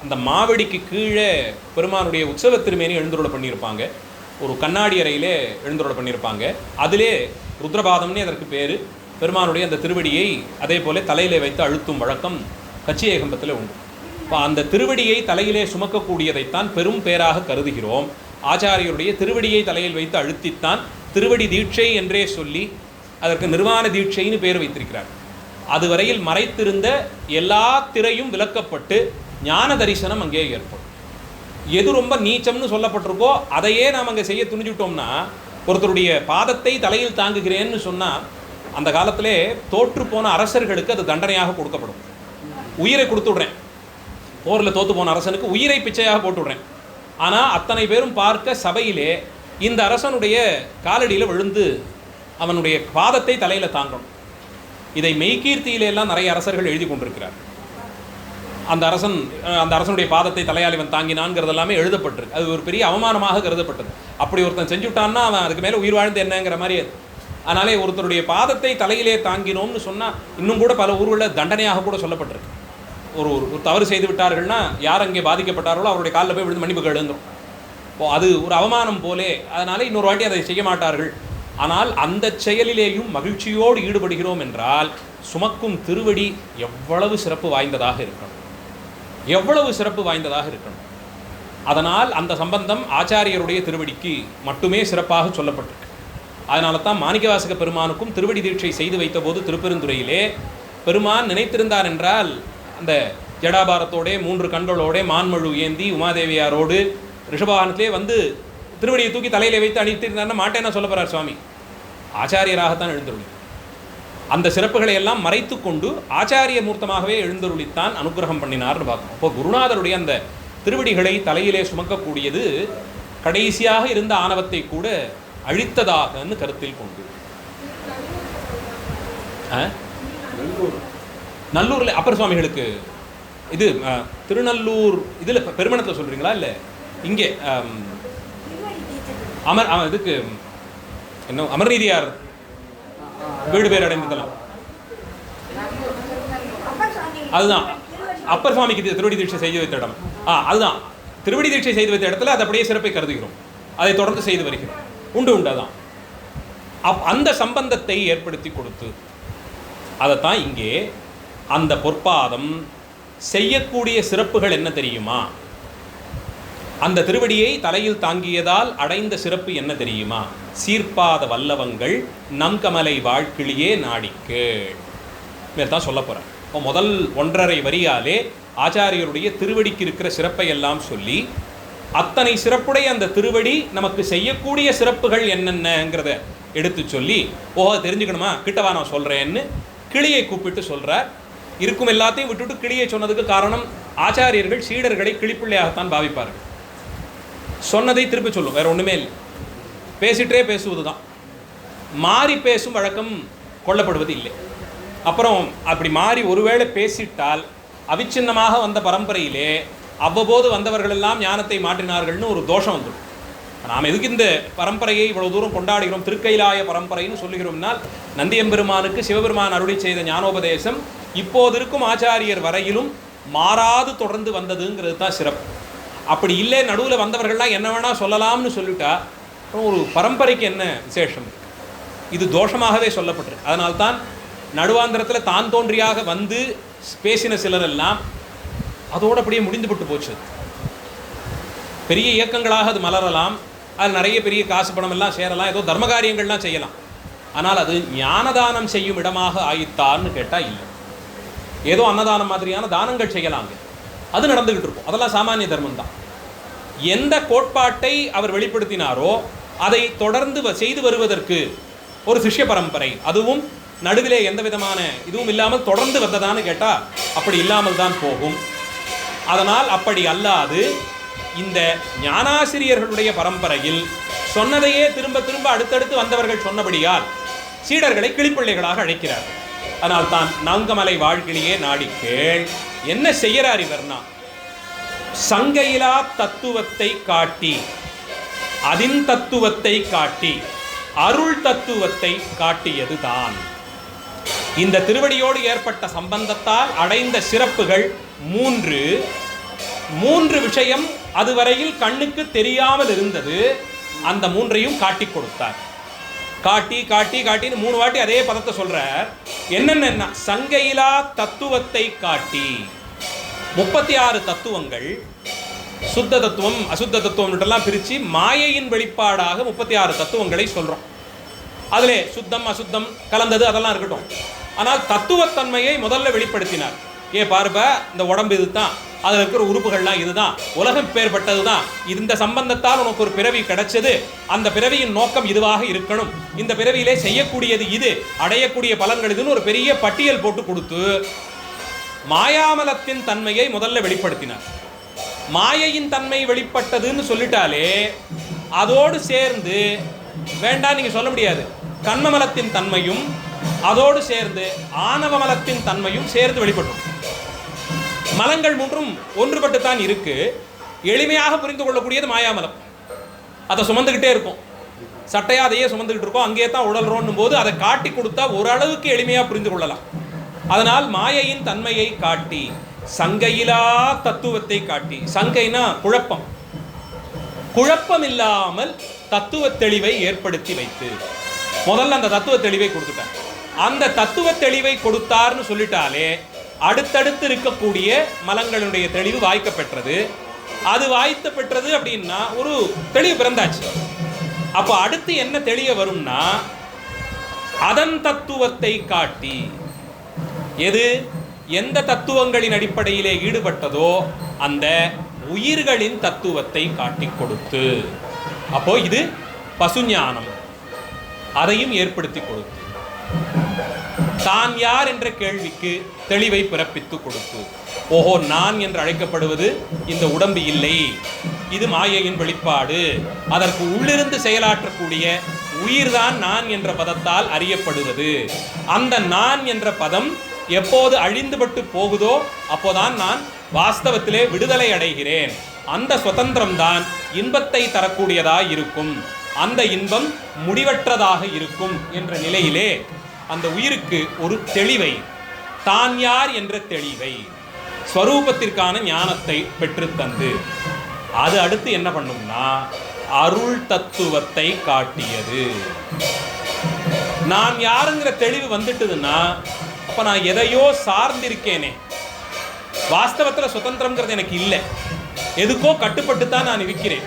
அந்த மாவடிக்கு கீழே பெருமானுடைய உற்சவ திருமேனி எழுந்துருளை பண்ணியிருப்பாங்க. ஒரு கண்ணாடி அறையிலே எழுந்தருள பண்ணியிருப்பாங்க. அதிலே ருத்ரபாதம்னே அதற்கு பேர். பெருமானுடைய அந்த திருவடியை அதே போல தலையிலே வைத்து அழுத்தும் வழக்கம் கச்சி ஏகம்பத்தில் உண்டு. இப்போ அந்த திருவடியை தலையிலே சுமக்கக்கூடியதைத்தான் பெரும் பேராக கருதுகிறோம். ஆச்சாரியருடைய திருவடியை தலையில் வைத்து அழுத்தித்தான் திருவடி தீட்சை என்றே சொல்லி அதற்கு நிர்வாண தீட்சைன்னு பேர் வைத்திருக்கிறார். அதுவரையில் மறைத்திருந்த எல்லா திரையும் விலக்கப்பட்டு ஞான தரிசனம் அங்கே ஏற்படும். எது ரொம்ப நீச்சம்னு சொல்லப்பட்டிருக்கோ அதையே நாம் அங்கே செய்ய துணிஞ்சுட்டோம்னா, ஒருத்தருடைய பாதத்தை தலையில் தாங்குகிறேன்னு சொன்னால் அந்த காலத்திலே தோற்று போன அரசர்களுக்கு அது தண்டனையாக கொடுக்கப்படும். உயிரை கொடுத்து விடுறேன், போரில் தோற்று போன அரசனுக்கு உயிரை பிச்சையாக போட்டு விடுறேன். ஆனால் அத்தனை பேரும் பார்க்க சபையிலே இந்த அரசனுடைய காலடியில் விழுந்து அவனுடைய பாதத்தை தலையில் தாங்கணும். இதை மெய்கீர்த்தியிலெல்லாம் நிறைய அரசர்கள் எழுதி கொண்டிருக்கிறார். அந்த அரசனுடைய பாதத்தை தலையால் இவன் தாங்கினான்ங்கிறது எல்லாமே எழுதப்பட்டிருக்கு. அது ஒரு பெரிய அவமானமாக கருதப்பட்டது. அப்படி ஒருத்தன் செஞ்சுட்டான்னா அவன் அதுக்கு மேலே உயிர் வாழ்ந்து என்னங்கிற மாதிரி. அதனாலே ஒருத்தருடைய பாதத்தை தலையிலே தாங்கினோம்னு சொன்னால் இன்னும் கூட பல ஊர்களில் தண்டனையாக கூட சொல்லப்பட்டிருக்கு. ஒரு தவறு செய்து விட்டார்கள்னா யார் அங்கே பாதிக்கப்பட்டார்களோ அவருடைய காலில் போய் விழுந்து மன்னிப்பு கேளுங்கிறோம். இப்போ அது ஒரு அவமானம் போலே. அதனால் இன்னொரு வாட்டி அதை செய்ய மாட்டார்கள். ஆனால் அந்த செயலிலேயும் மகிழ்ச்சியோடு ஈடுபடுகிறோம் என்றால் சுமக்கும் திருவடி எவ்வளவு சிறப்பு வாய்ந்ததாக இருக்கணும், எவ்வளவு சிறப்பு வாய்ந்ததாக இருக்கணும். அதனால் அந்த சம்பந்தம் ஆச்சாரியருடைய திருவடிக்கு மட்டுமே சிறப்பாக சொல்லப்பட்டிருக்கு. அதனால தான் மாணிக்கவாசக பெருமானுக்கும் திருவடி தீட்சை செய்து வைத்த போது திருப்பெருந்துறையிலே பெருமான் நினைத்திருந்தார் என்றால் அந்த ஜடாபாரத்தோட 3 கண்களோட மான்மழு ஏந்தி உமாதேவியாரோடு ரிஷபவாகனத்திலே வந்து திருவடியை தூக்கி தலையிலே வைத்து அணித்திருந்தார்னா மாட்டேன்னா சொல்ல போகிறார் சுவாமி. ஆச்சாரியராகத்தான் எழுந்தருளி அந்த சிறப்புகளை எல்லாம் மறைத்து கொண்டு ஆச்சாரிய மூர்த்தமாகவே எழுந்தருளித்தான் அனுகிரகம் பண்ணினார்னு பார்க்கணும். அப்போ குருநாதருடைய அந்த திருவடிகளை தலையிலே சுமக்கக்கூடியது கடைசியாக இருந்த ஆணவத்தை கூட அழித்ததாகன்னு கருத்தில் கொண்டு. நல்லூரில் அப்பர் சுவாமிகளுக்கு இது திருநல்லூர் இதில் பெருமணத்தில் சொல்கிறீங்களா இல்லை இங்கே இதுக்கு என்ன அமர்நீதியார் வீடு பேர் அடைந்ததெல்லாம் அதுதான் அப்பர் சுவாமிக்கு திருவடி தீட்சை செய்து வைத்த இடம். அதுதான் திருவடி தீட்சை செய்து வைத்த இடத்துல அது அப்படியே சிறப்பை கருதுகிறோம். அதை தொடர்ந்து செய்து வருகிறோம். உண்டு அதான் அந்த சம்பந்தத்தை ஏற்படுத்தி கொடுத்து அதைத்தான் இங்கே அந்த பொற்பாதம் செய்யக்கூடிய சிறப்புகள் என்ன தெரியுமா? அந்த திருவடியை தலையில் தாங்கியதால் அடைந்த சிறப்பு என்ன தெரியுமா? சீர்பாத வல்லவங்கள் நம் கமலை வாழ்க்கிளியே நாடிக்கு தான் சொல்ல போகிறேன். இப்போ முதல் 1.5 வரியாலே ஆச்சாரியருடைய திருவடிக்கு இருக்கிற சிறப்பை எல்லாம் சொல்லி அத்தனை சிறப்புடைய அந்த திருவடி நமக்கு செய்யக்கூடிய சிறப்புகள் என்னென்னங்கிறத எடுத்து சொல்லி தெரிஞ்சுக்கணுமா கிட்டவா நான் சொல்கிறேன்னு கிளியை கூப்பிட்டு சொல்கிறார். இருக்கும் எல்லாத்தையும் விட்டுட்டு கிளியை சொன்னதுக்கு காரணம் ஆச்சாரியர்கள் சீடர்களை கிளிப்பிள்ளையாகத்தான் பாவிப்பார்கள். சொன்னதை திருப்பி சொல்லும், வேற ஒன்றுமே இல்லை. பேசிட்டே பேசுவது தான், மாறி பேசும் வழக்கம் கொள்ளப்படுவது இல்லை. அப்புறம் அப்படி மாறி ஒருவேளை பேசிட்டால் அவிச்சின்னமாக வந்த பரம்பரையிலே அவ்வப்போது வந்தவர்களெல்லாம் ஞானத்தை மாற்றினார்கள்னு ஒரு தோஷம் வந்துடும். நாம் எதுக்கு இந்த பரம்பரையை இவ்வளவு தூரம் கொண்டாடுகிறோம், திருக்கைலாய பரம்பரைன்னு சொல்லுகிறோம்னால் நந்தியம்பெருமானுக்கு சிவபெருமான் அருளி செய்த ஞானோபதேசம் இப்போது இருக்கும் ஆச்சாரியர் வரையிலும் மாறாது தொடர்ந்து வந்ததுங்கிறது தான் சிறப்பு. அப்படி இல்லை நடுவில் வந்தவர்கள்லாம் என்ன வேணால் சொல்லலாம்னு சொல்லிட்டா ஒரு பரம்பரைக்கு என்ன விசேஷம்? இது தோஷமாகவே சொல்லப்பட்டிருக்கு. அதனால்தான் நடுவாந்திரத்தில் தான் தோன்றியாக வந்து பேசின சிலரெல்லாம் அதோடு அப்படியே முடிந்துபட்டு போச்சு. பெரிய இயக்கங்களாக அது மலரலாம், அது நிறைய பெரிய காசு பணம் எல்லாம் சேரலாம், ஏதோ தர்ம காரியங்கள்லாம் செய்யலாம். ஆனால் அது ஞானதானம் செய்யும் இடமாக ஆயித்தான்னு கேட்டால் இல்லை. ஏதோ அன்னதானம் மாதிரியான தானங்கள் செய்யலாங்க, அது நடந்துக்கிட்டு இருக்கும். அதெல்லாம் சாமானிய தர்மம் தான். எந்த கோட்பாட்டை அவர் வெளிப்படுத்தினாரோ அதை தொடர்ந்து செய்து வருவதற்கு ஒரு சிஷ்ய பரம்பரை, அதுவும் நடுவிலே எந்த விதமான இதுவும் இல்லாமல் தொடர்ந்து வந்ததான்னு கேட்டால் அப்படி இல்லாமல் தான் போகும். அதனால் அப்படி அல்லாது இந்த ஞானாசிரியர்களுடைய பரம்பரையில் சொன்னதையே திரும்ப திரும்ப அடுத்தடுத்து வந்தவர்கள் சொன்னபடியால் சீடர்களை கிளிப்பிள்ளைகளாக அழைக்கிறார்கள். அதனால் தான் நங்கமலை வாழ்க்கையிலேயே நாடி கேள். என்ன செய்யறார் இவர்னா, சங்கையிலா தத்துவத்தை காட்டி, அதின் தத்துவத்தை காட்டி, அருள் தத்துவத்தை காட்டியது தான். இந்த திருவடியோடு ஏற்பட்ட சம்பந்தத்தால் அடைந்த சிறப்புகள் 3 விஷயம் அதுவரையில் கண்ணுக்கு தெரியாமல் இருந்தது. அந்த மூன்றையும் காட்டி கொடுத்தார். காட்டி காட்டி காட்டின்னு 3 வாட்டி அதே பதத்தை சொல்றார். என்னென்ன? சங்கையிலா தத்துவத்தை காட்டி 36 தத்துவங்கள், சுத்த தத்துவம் அசுத்த தத்துவம் பிரித்து மாயையின் வெளிப்பாடாக 36 தத்துவங்களை சொல்கிறோம். அதிலே சுத்தம் அசுத்தம் கலந்தது அதெல்லாம் இருக்கட்டும். ஆனால் தத்துவத்தன்மையை முதல்ல வெளிப்படுத்தினார். பாருப்ப, இந்த உடம்பு இதுதான், அதில் இருக்கிற உறுப்புகள்லாம் இதுதான், உலகம் பேர்பட்டது தான், இந்த சம்பந்தத்தால் உனக்கு ஒரு பிறவி கிடைச்சது, அந்த பிறவியின் நோக்கம் இதுவாக இருக்கணும், இந்த பிறவியிலே செய்யக்கூடியது இது, அடையக்கூடிய பலன்கள் இதுன்னு ஒரு பெரிய பட்டியல் போட்டு கொடுத்து மாயாமலத்தின் தன்மையை முதல்ல வெளிப்படுத்தினார். மாயையின் தன்மை வெளிப்பட்டதுன்னு சொல்லிட்டாலே அதோடு சேர்ந்து வேண்டாம் நீங்க சொல்ல முடியாது, கண்மமலத்தின் தன்மையும் அதோடு சேர்ந்து ஆணவ மலத்தின் தன்மையும் சேர்ந்து வெளிப்படும். மலங்கள் மூன்றும் ஒன்றுபட்டு தான் இருக்கு. எளிமையாக புரிந்து கொள்ளக்கூடியது மாயாமலம். அதை சுமந்துக்கிட்டே இருக்கும், சட்டையா அதையே சுமந்துக்கிட்டு இருக்கோம், அங்கேயே தான் உடல்றோன்னும் போது அதை காட்டி கொடுத்தா ஓரளவுக்கு எளிமையாக புரிந்து கொள்ளலாம். அதனால் மாயையின் தன்மையை காட்டி சங்கையிலா தத்துவத்தை காட்டி, சங்கைனா குழப்பம், குழப்பம் இல்லாமல் தத்துவ தெளிவை ஏற்படுத்தி வைத்து முதல்ல அந்த தத்துவ தெளிவை கொடுத்துட்டார். அந்த தத்துவ தெளிவை கொடுத்தார்னு சொல்லிட்டாலே அடுத்தடுத்து இருக்கக்கூடிய மலங்களுடைய தெளிவு வாய்க்க பெற்றது. அது வாய்த்த பெற்றது அப்படின்னா ஒரு தெளிவு பிறந்தாச்சு. அப்போ அடுத்து என்ன தெளிய வரும்னா அதன் தத்துவத்தை காட்டி, எது எந்த தத்துவங்களின் அடிப்படையிலே ஈடுபட்டதோ அந்த உயிர்களின் தத்துவத்தை காட்டி கொடுத்து, அப்போ இது பசுஞானம், அதையும் ஏற்படுத்தி கொடுத்து, தான் யார் என்ற கேள்விக்கு தெளிவை பிறப்பித்து கொடுத்து, ஓஹோ நான் என்று அழைக்கப்படுவது இந்த உடம்பு இல்லை, இது மாயையின் வெளிப்பாடு, அதற்கு உள்ளிருந்து செயலாற்றக்கூடிய உயிர்தான் நான் என்ற பதத்தால் அறியப்படுவது, அந்த நான் என்ற பதம் எப்போது அழிந்துபட்டு போகுதோ அப்போதான் நான் வாஸ்தவத்திலே விடுதலை அடைகிறேன், அந்த சுதந்திரம்தான் இன்பத்தை தரக்கூடியதாக இருக்கும், அந்த இன்பம் முடிவற்றதாக இருக்கும் என்ற நிலையிலே அந்த உயிருக்கு ஒரு தெளிவை, தான் யார் என்ற தெளிவை, ஸ்வரூபத்திற்கான ஞானத்தை பெற்றுத்தந்து அது அடுத்து என்ன பண்ணும்னா அருள் தத்துவத்தை காட்டியது. நான் யாருங்கிற தெளிவு வந்துட்டுதுன்னா அப்ப நான் எதையோ சார்ந்திருக்கேனே, வாஸ்தவத்தில் சுதந்திரம்ங்கிறது எனக்கு இல்லை, எதுக்கோ கட்டுப்பட்டு தான் நான் இருக்கிறேன்.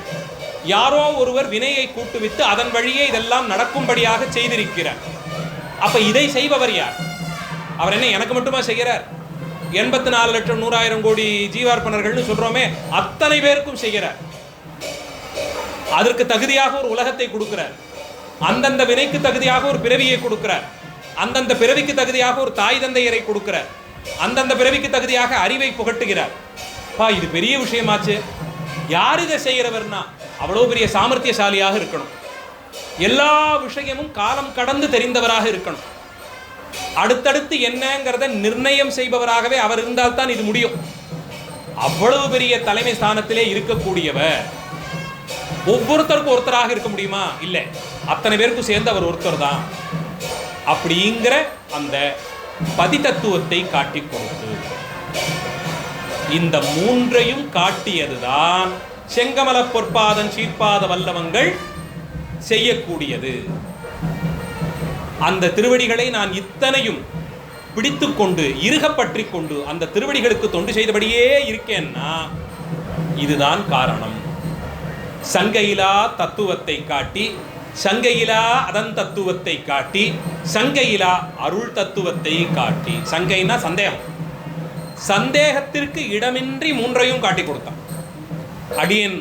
யாரோ ஒருவர் வினையை கூட்டுவித்து அதன் வழியே இதெல்லாம் நடக்கும்படியாக செய்திருக்கிறார். அப்ப இதை செய்பவர் யார்? அவர் என்ன எனக்கு மட்டுமா செய்கிறார்? 84 லட்சம் 100,000 கோடி ஜீவார்ப்பணர்கள்னு சொல்றோமே, அத்தனை பேருக்கும் செய்கிறார். அதற்கு தகுதியாக ஒரு உலகத்தை கொடுக்கிறார், அந்தந்த வினைக்கு தகுதியாக ஒரு பிறவியை கொடுக்கிறார், அந்தந்த பிறவிக்கு தகுதியாக ஒரு தாய் தந்தையரை கொடுக்கிறார், அந்தந்த பிறவிக்கு தகுதியாக அறிவை புகட்டுகிறார். இது பெரிய விஷயமாச்சு. யார் இதை செய்கிறவர்னா அவ்வளவு பெரிய சாமர்த்தியசாலியாக இருக்கணும், எல்லா விஷயமும் காலம் கடந்து தெரிந்தவராக இருக்கணும், அடுத்தடுத்து என்னங்கிறத நிர்ணயம் செய்பவராகவே அவர் இருந்தால்தான் இது முடியும். அவ்வளவு பெரிய தலைமை ஸ்தானத்திலே இருக்கக்கூடியவர் ஒவ்வொருத்தருக்கும் ஒருத்தராக இருக்க முடியுமா? இல்லை, அத்தனை பேருக்கும் சேர்ந்து அவர் ஒருத்தர் தான். அப்படிங்கிற அந்த பதிதத்துவத்தை காட்டி கொடுத்து இந்த மூன்றையும் காட்டியதுதான் செங்கமல பொற்பாதன் சீர்பாத வல்லவங்கள் செய்யக்கூடியது. அந்த திருவடிகளை நான் இத்தனையும் பிடித்து கொண்டு இறுகப்பற்றி கொண்டு அந்த திருவடிகளுக்கு தொண்டு செய்தபடியே இருக்கேன்னா இதுதான் காரணம். சங்கையிலா தத்துவத்தை காட்டி, சங்கையிலா அதன் தத்துவத்தை காட்டி, சங்கையிலா அருள் தத்துவத்தை காட்டி. சங்கைனா சந்தேகம், சந்தேகத்திற்கு இடமின்றி மூன்றையும் காட்டி கொடுத்தான். அடியன்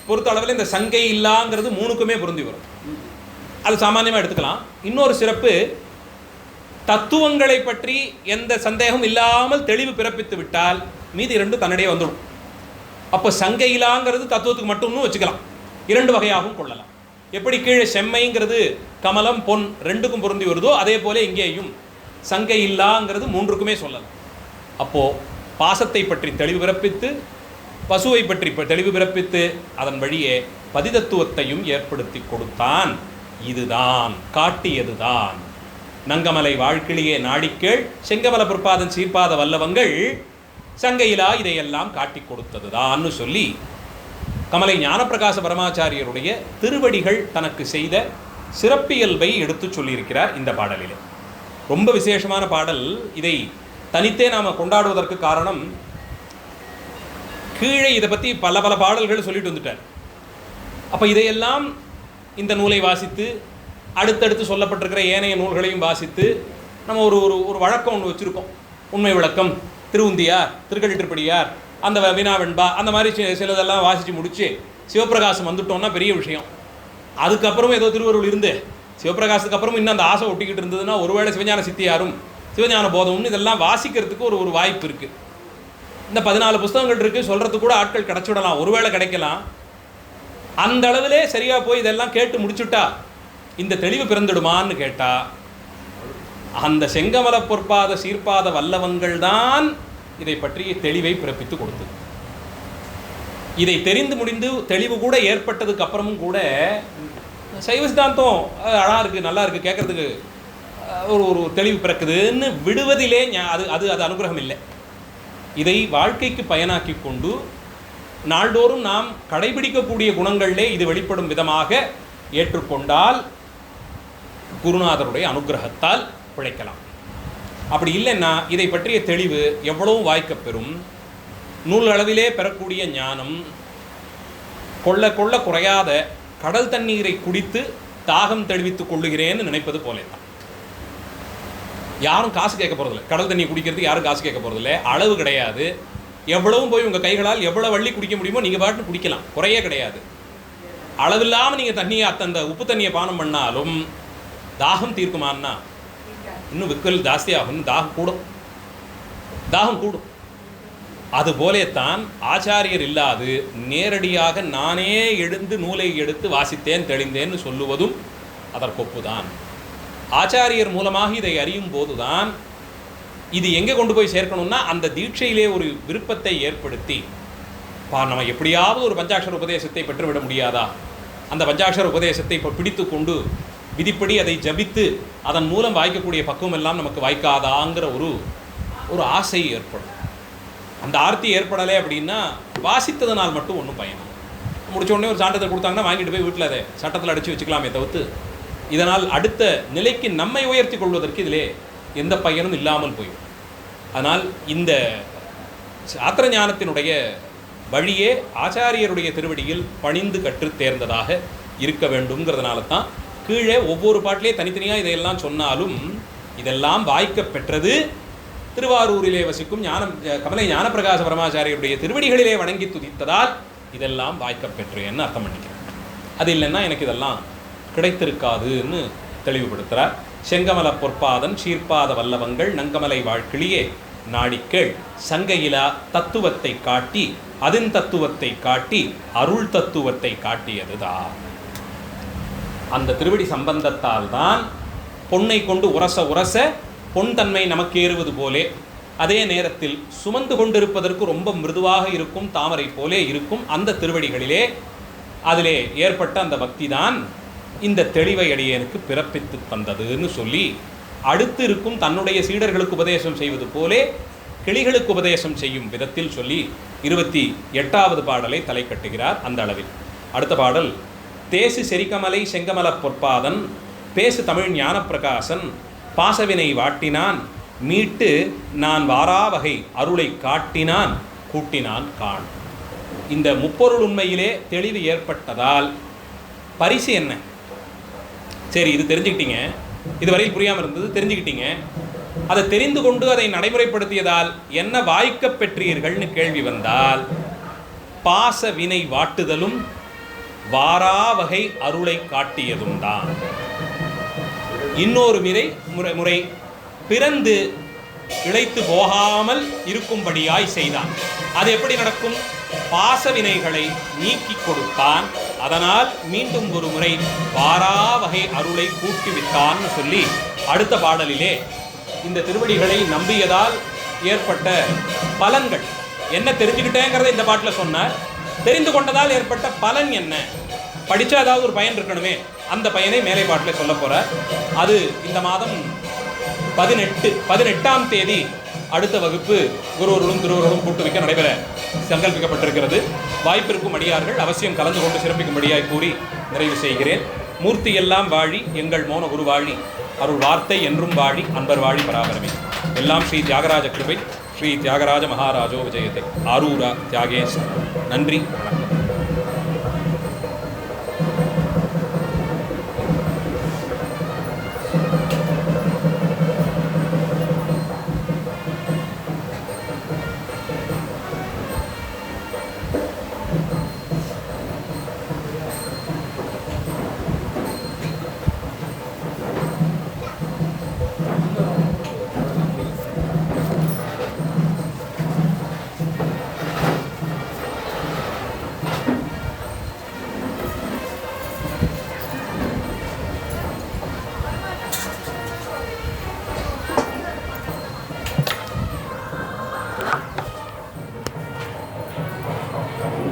பொறுத்த அளவில் இந்த சங்கை இல்லாங்கிறது மூணுக்குமே பொருந்தி வரும், அது சாமானியமாக எடுத்துக்கலாம். இன்னொரு சிறப்பு, தத்துவங்களை பற்றி எந்த சந்தேகம் இல்லாமல் தெளிவு பிறப்பித்து விட்டால் மீதி 2 தன்னிடையே வந்துடும். அப்போ சங்கையிலாங்கிறது தத்துவத்துக்கு மட்டும்னு வச்சுக்கலாம், 2 வகையாகவும் கொள்ளலாம். எப்படி கீழே செம்மைங்கிறது கமலம் பொன் 2க்கும் பொருந்தி வருதோ அதே போல இங்கேயும் சங்கை இல்லாங்கிறது 3க்குமே சொல்லலாம். அப்போது பாசத்தை பற்றி தெளிவு பிறப்பித்து, பசுவை பற்றி தெளிவு பிறப்பித்து, அதன் வழியே பதிதத்துவத்தையும் ஏற்படுத்தி கொடுத்தான். இதுதான் காட்டியதுதான். நங்கமலை வாழ்க்கிலேயே நாடிக்கேள் செங்கமல பொற்பாதன் சீர்பாத வல்லவங்கள் சங்கையிலா இதையெல்லாம் காட்டி கொடுத்ததுதான்னு சொல்லி கமலை ஞானப்பிரகாச பரமாச்சாரியருடைய திருவடிகள் தனக்கு செய்த சிறப்பியல்பை எடுத்து சொல்லியிருக்கிறார் இந்த பாடலிலே. ரொம்ப விசேஷமான பாடல். இதை தனித்தே நாம் கொண்டாடுவதற்கு காரணம், கீழே இதை பற்றி பல பல பாடல்கள் சொல்லிட்டு வந்துட்டார். அப்போ இதையெல்லாம் இந்த நூலை வாசித்து அடுத்தடுத்து சொல்லப்பட்டிருக்கிற ஏனைய நூல்களையும் வாசித்து நம்ம ஒரு ஒரு ஒரு வழக்கம் ஒன்று வச்சுருக்கோம். உண்மை விளக்கம், திருவுந்தியார், திருக்கழிற்றுப்படியார், அந்த வினாவெண்பா, அந்த மாதிரி சிலதெல்லாம் வாசித்து முடித்து சிவபிரகாசம் வந்துட்டோம்னா பெரிய விஷயம். அதுக்கப்புறமும் ஏதோ திருவருள் இருந்து சிவபிரகாசத்துக்கு அப்புறமும் இன்னும் அந்த ஆசை ஒட்டிக்கிட்டு இருந்ததுன்னா ஒருவேளை சிவஞான சித்தியாரும் சிவஞான போதமும் இதெல்லாம் வாசிக்கிறதுக்கு ஒரு வாய்ப்பு இருக்குது. இந்த 14 புஸ்தகங்கள் இருக்குது, சொல்கிறதுக்கு கூட ஆட்கள் கிடச்சிடலாம், ஒருவேளை கிடைக்கலாம். அந்த அளவிலே சரியாக போய் இதெல்லாம் கேட்டு முடிச்சுட்டா இந்த தெளிவு பிறந்துடுமான்னு கேட்டால், அந்த செங்கமல பொற்பாத சீர்பாத வல்லவங்கள் தான் இதை பற்றிய தெளிவை பிறப்பித்து கொடுத்தது. இதை தெரிந்து முடிந்து தெளிவு கூட ஏற்பட்டதுக்கு அப்புறமும் கூட சைவ சித்தாந்தம் அழகாக இருக்குது, நல்லா இருக்குது, கேட்குறதுக்கு ஒரு தெளிவு பிறக்குதுன்னு விடுவதிலே அது அது அது அனுகிரகம் இல்லை. இதை வாழ்க்கைக்கு பயனாக்கி கொண்டு நாள்தோறும் நாம் கடைபிடிக்கக்கூடிய குணங்களிலே இது வெளிப்படும் விதமாக ஏற்றுக்கொண்டால் குருநாதருடைய அனுகிரகத்தால் பிழைக்கலாம். அப்படி இல்லைன்னா இதை பற்றிய தெளிவு எவ்வளவு வாய்க்கப்பெறும். நூல் அளவிலே பெறக்கூடிய ஞானம் கொள்ள கொள்ள குறையாத கடல் தண்ணீரை குடித்து தாகம் தெளிவித்துக் கொள்ளுகிறேன்னு நினைப்பது போலே தான். யாரும் காசு கேட்க போகிறதில்ல, கடல் தண்ணி குடிக்கிறதுக்கு யாரும் காசு கேட்க போகிறதில்ல, அளவு கிடையாது. எவ்வளவும் போய் உங்கள் கைகளால் எவ்வளோ வள்ளி குடிக்க முடியுமோ நீங்கள் பாட்டு குடிக்கலாம், குறையே கிடையாது. அளவில்லாமல் நீங்கள் தண்ணியை அந்த உப்பு தண்ணியை பானம் பண்ணாலும் தாகம் தீர்க்குமான்னா இன்னும் விக்கல் ஜாஸ்தியாகும், தாகம் கூடும். அதுபோலேத்தான் ஆச்சாரியர் இல்லாது நேரடியாக நானே எழுந்து நூலை எடுத்து வாசித்தேன் தெளிந்தேன்னு சொல்லுவதும் அதற்கொப்புதான். ஆச்சாரியர் மூலமாக இதை அறியும் போதுதான் இது எங்கே கொண்டு போய் சேர்க்கணும்னா அந்த தீட்சையிலே ஒரு விருப்பத்தை ஏற்படுத்தி, நம்ம எப்படியாவது ஒரு பஞ்சாட்சர உபதேசத்தை பெற்றுவிட முடியாதா, அந்த பஞ்சாட்சர உபதேசத்தை இப்போ பிடித்து கொண்டு விதிப்படி அதை ஜபித்து அதன் மூலம் வாய்க்கக்கூடிய பக்குவம் எல்லாம் நமக்கு வாய்க்காதாங்கிற ஒரு ஆசை ஏற்படும். அந்த ஆர்த்தி ஏற்படலை அப்படின்னா வாசித்ததனால் மட்டும் ஒன்றும் பயன். முடிச்ச உடனே ஒரு சான்றிதழ் கொடுத்தாங்கன்னா வாங்கிட்டு போய் வீட்டில் அதை சட்டத்தில் அடித்து வச்சுக்கலாமே தவிர்த்து இதனால் அடுத்த நிலைக்கு நம்மை உயர்த்தி கொள்வதற்கு இதிலே எந்த பயனும் இல்லாமல் போயும். அதனால் இந்த சாத்திர ஞானத்தினுடைய வழியே ஆச்சாரியருடைய திருவடியில் பணிந்து கற்று தேர்ந்ததாக இருக்க வேண்டும்ங்கிறதுனால தான் கீழே ஒவ்வொரு பாட்டிலே தனித்தனியாக இதையெல்லாம் சொன்னாலும் இதெல்லாம் வாய்க்க பெற்றது திருவாரூரிலே வசிக்கும் கமலை ஞானப்பிரகாச பரமாச்சாரியருடைய திருவடிகளிலே வணங்கி துதித்ததால் இதெல்லாம் வாய்க்க பெற்றேன்னு அர்த்தம் பண்ணிக்கிறேன். அது இல்லைன்னா எனக்கு இதெல்லாம் கிடைத்திருக்காதுன்னு தெளிவுபடுத்துகிறார். செங்கமல பொற்பாதன் சீர்பாத வல்லவங்கள் நங்கமலை வாழ்க்கிளியே நாடிக்கள் சங்கையிலா தத்துவத்தை காட்டி அதன் தத்துவத்தை காட்டி அருள் தத்துவத்தை காட்டியதுதான். அந்த திருவடி சம்பந்தத்தால் தான் பொன்னை கொண்டு உரச உரச பொன் தன்மை நமக்கு ஏறுவது போலே, அதே நேரத்தில் சுமந்து கொண்டிருப்பதற்கு ரொம்ப மிருதுவாக இருக்கும், தாமரை போலே இருக்கும் அந்த திருவடிகளிலே அதிலே ஏற்பட்ட அந்த பக்தி தான் இந்த தெளிவை அடியேனுக்கு பிறப்பித்து தந்ததுன்னு சொல்லி அடுத்து இருக்கும் தன்னுடைய சீடர்களுக்கு உபதேசம் செய்வது போலே கிளிகளுக்கு உபதேசம் செய்யும் விதத்தில் சொல்லி 28வது பாடலை தலை கட்டுகிறார். அந்த அளவில் அடுத்த பாடல், தேசு செரிக்கமலை செங்கமல பொற்பாதன் பேசு தமிழ் ஞானப்பிரகாசன் பாசவினை வாட்டினான் மீட்டு நான் வாராவகை அருளை காட்டினான் கூட்டினான் காண். இந்த முப்பொருள் உண்மையிலே தெளிவு ஏற்பட்டதால் பரிசு என்ன? சரி, இது தெரிஞ்சுக்கிட்டீங்க, இதுவரையில் புரியாமல் இருந்தது தெரிஞ்சுக்கிட்டீங்க, அதை தெரிந்து கொண்டு அதை நடைமுறைப்படுத்தியதால் என்ன வாய்க்க பெற்றீர்கள்னு கேள்வி வந்தால் பாச வினை வாட்டுதலும் வாராவகை அருளை காட்டியதும் தான். இன்னொரு முறை பிறந்து இழைத்து போகாமல் இருக்கும்படியாய் செய்தான். அது எப்படி நடக்கும்? பாசவினைகளை நீக்கி கொடுத்தான். அதனால் மீண்டும் ஒரு முறை வாராவகை அருளை கூட்டிவிட்டான்னு சொல்லி அடுத்த பாடலிலே இந்த திருவடிகளை நம்பியதால் ஏற்பட்ட பலன்கள் என்ன தெரிஞ்சுக்கிட்டேங்கிறத இந்த பாட்டில் சொன்னார். தெரிந்து கொண்டதால் ஏற்பட்ட பலன் என்ன? படித்தா ஏதாவது ஒரு பயன் இருக்கணுமே, அந்த பயனை மேலே பாட்டில் சொல்ல போகிறார். அது இந்த மாதம் 18ஆம் தேதி அடுத்த வகுப்பு குருவர்களும் திருவர்களும் கூட்டு வைக்க நடைபெற சங்கல்பிக்கப்பட்டிருக்கிறது. வாய்ப்பிற்கும் அடியார்கள் அவசியம் கலந்து கொண்டு சிறப்பிக்கும்படியாய் கூறி நிறைவு செய்கிறேன். மூர்த்தி எல்லாம் வாழி எங்கள் மோன குரு வாழி, அருள் வார்த்தை என்றும் வாழி, அன்பர் வாழி பராபரமே. எல்லாம் ஸ்ரீ தியாகராஜ கிருபை. ஸ்ரீ தியாகராஜ மகாராஜோ விஜயத்தை. ஆரூரா தியாகேஷ். நன்றி, வணக்கம்.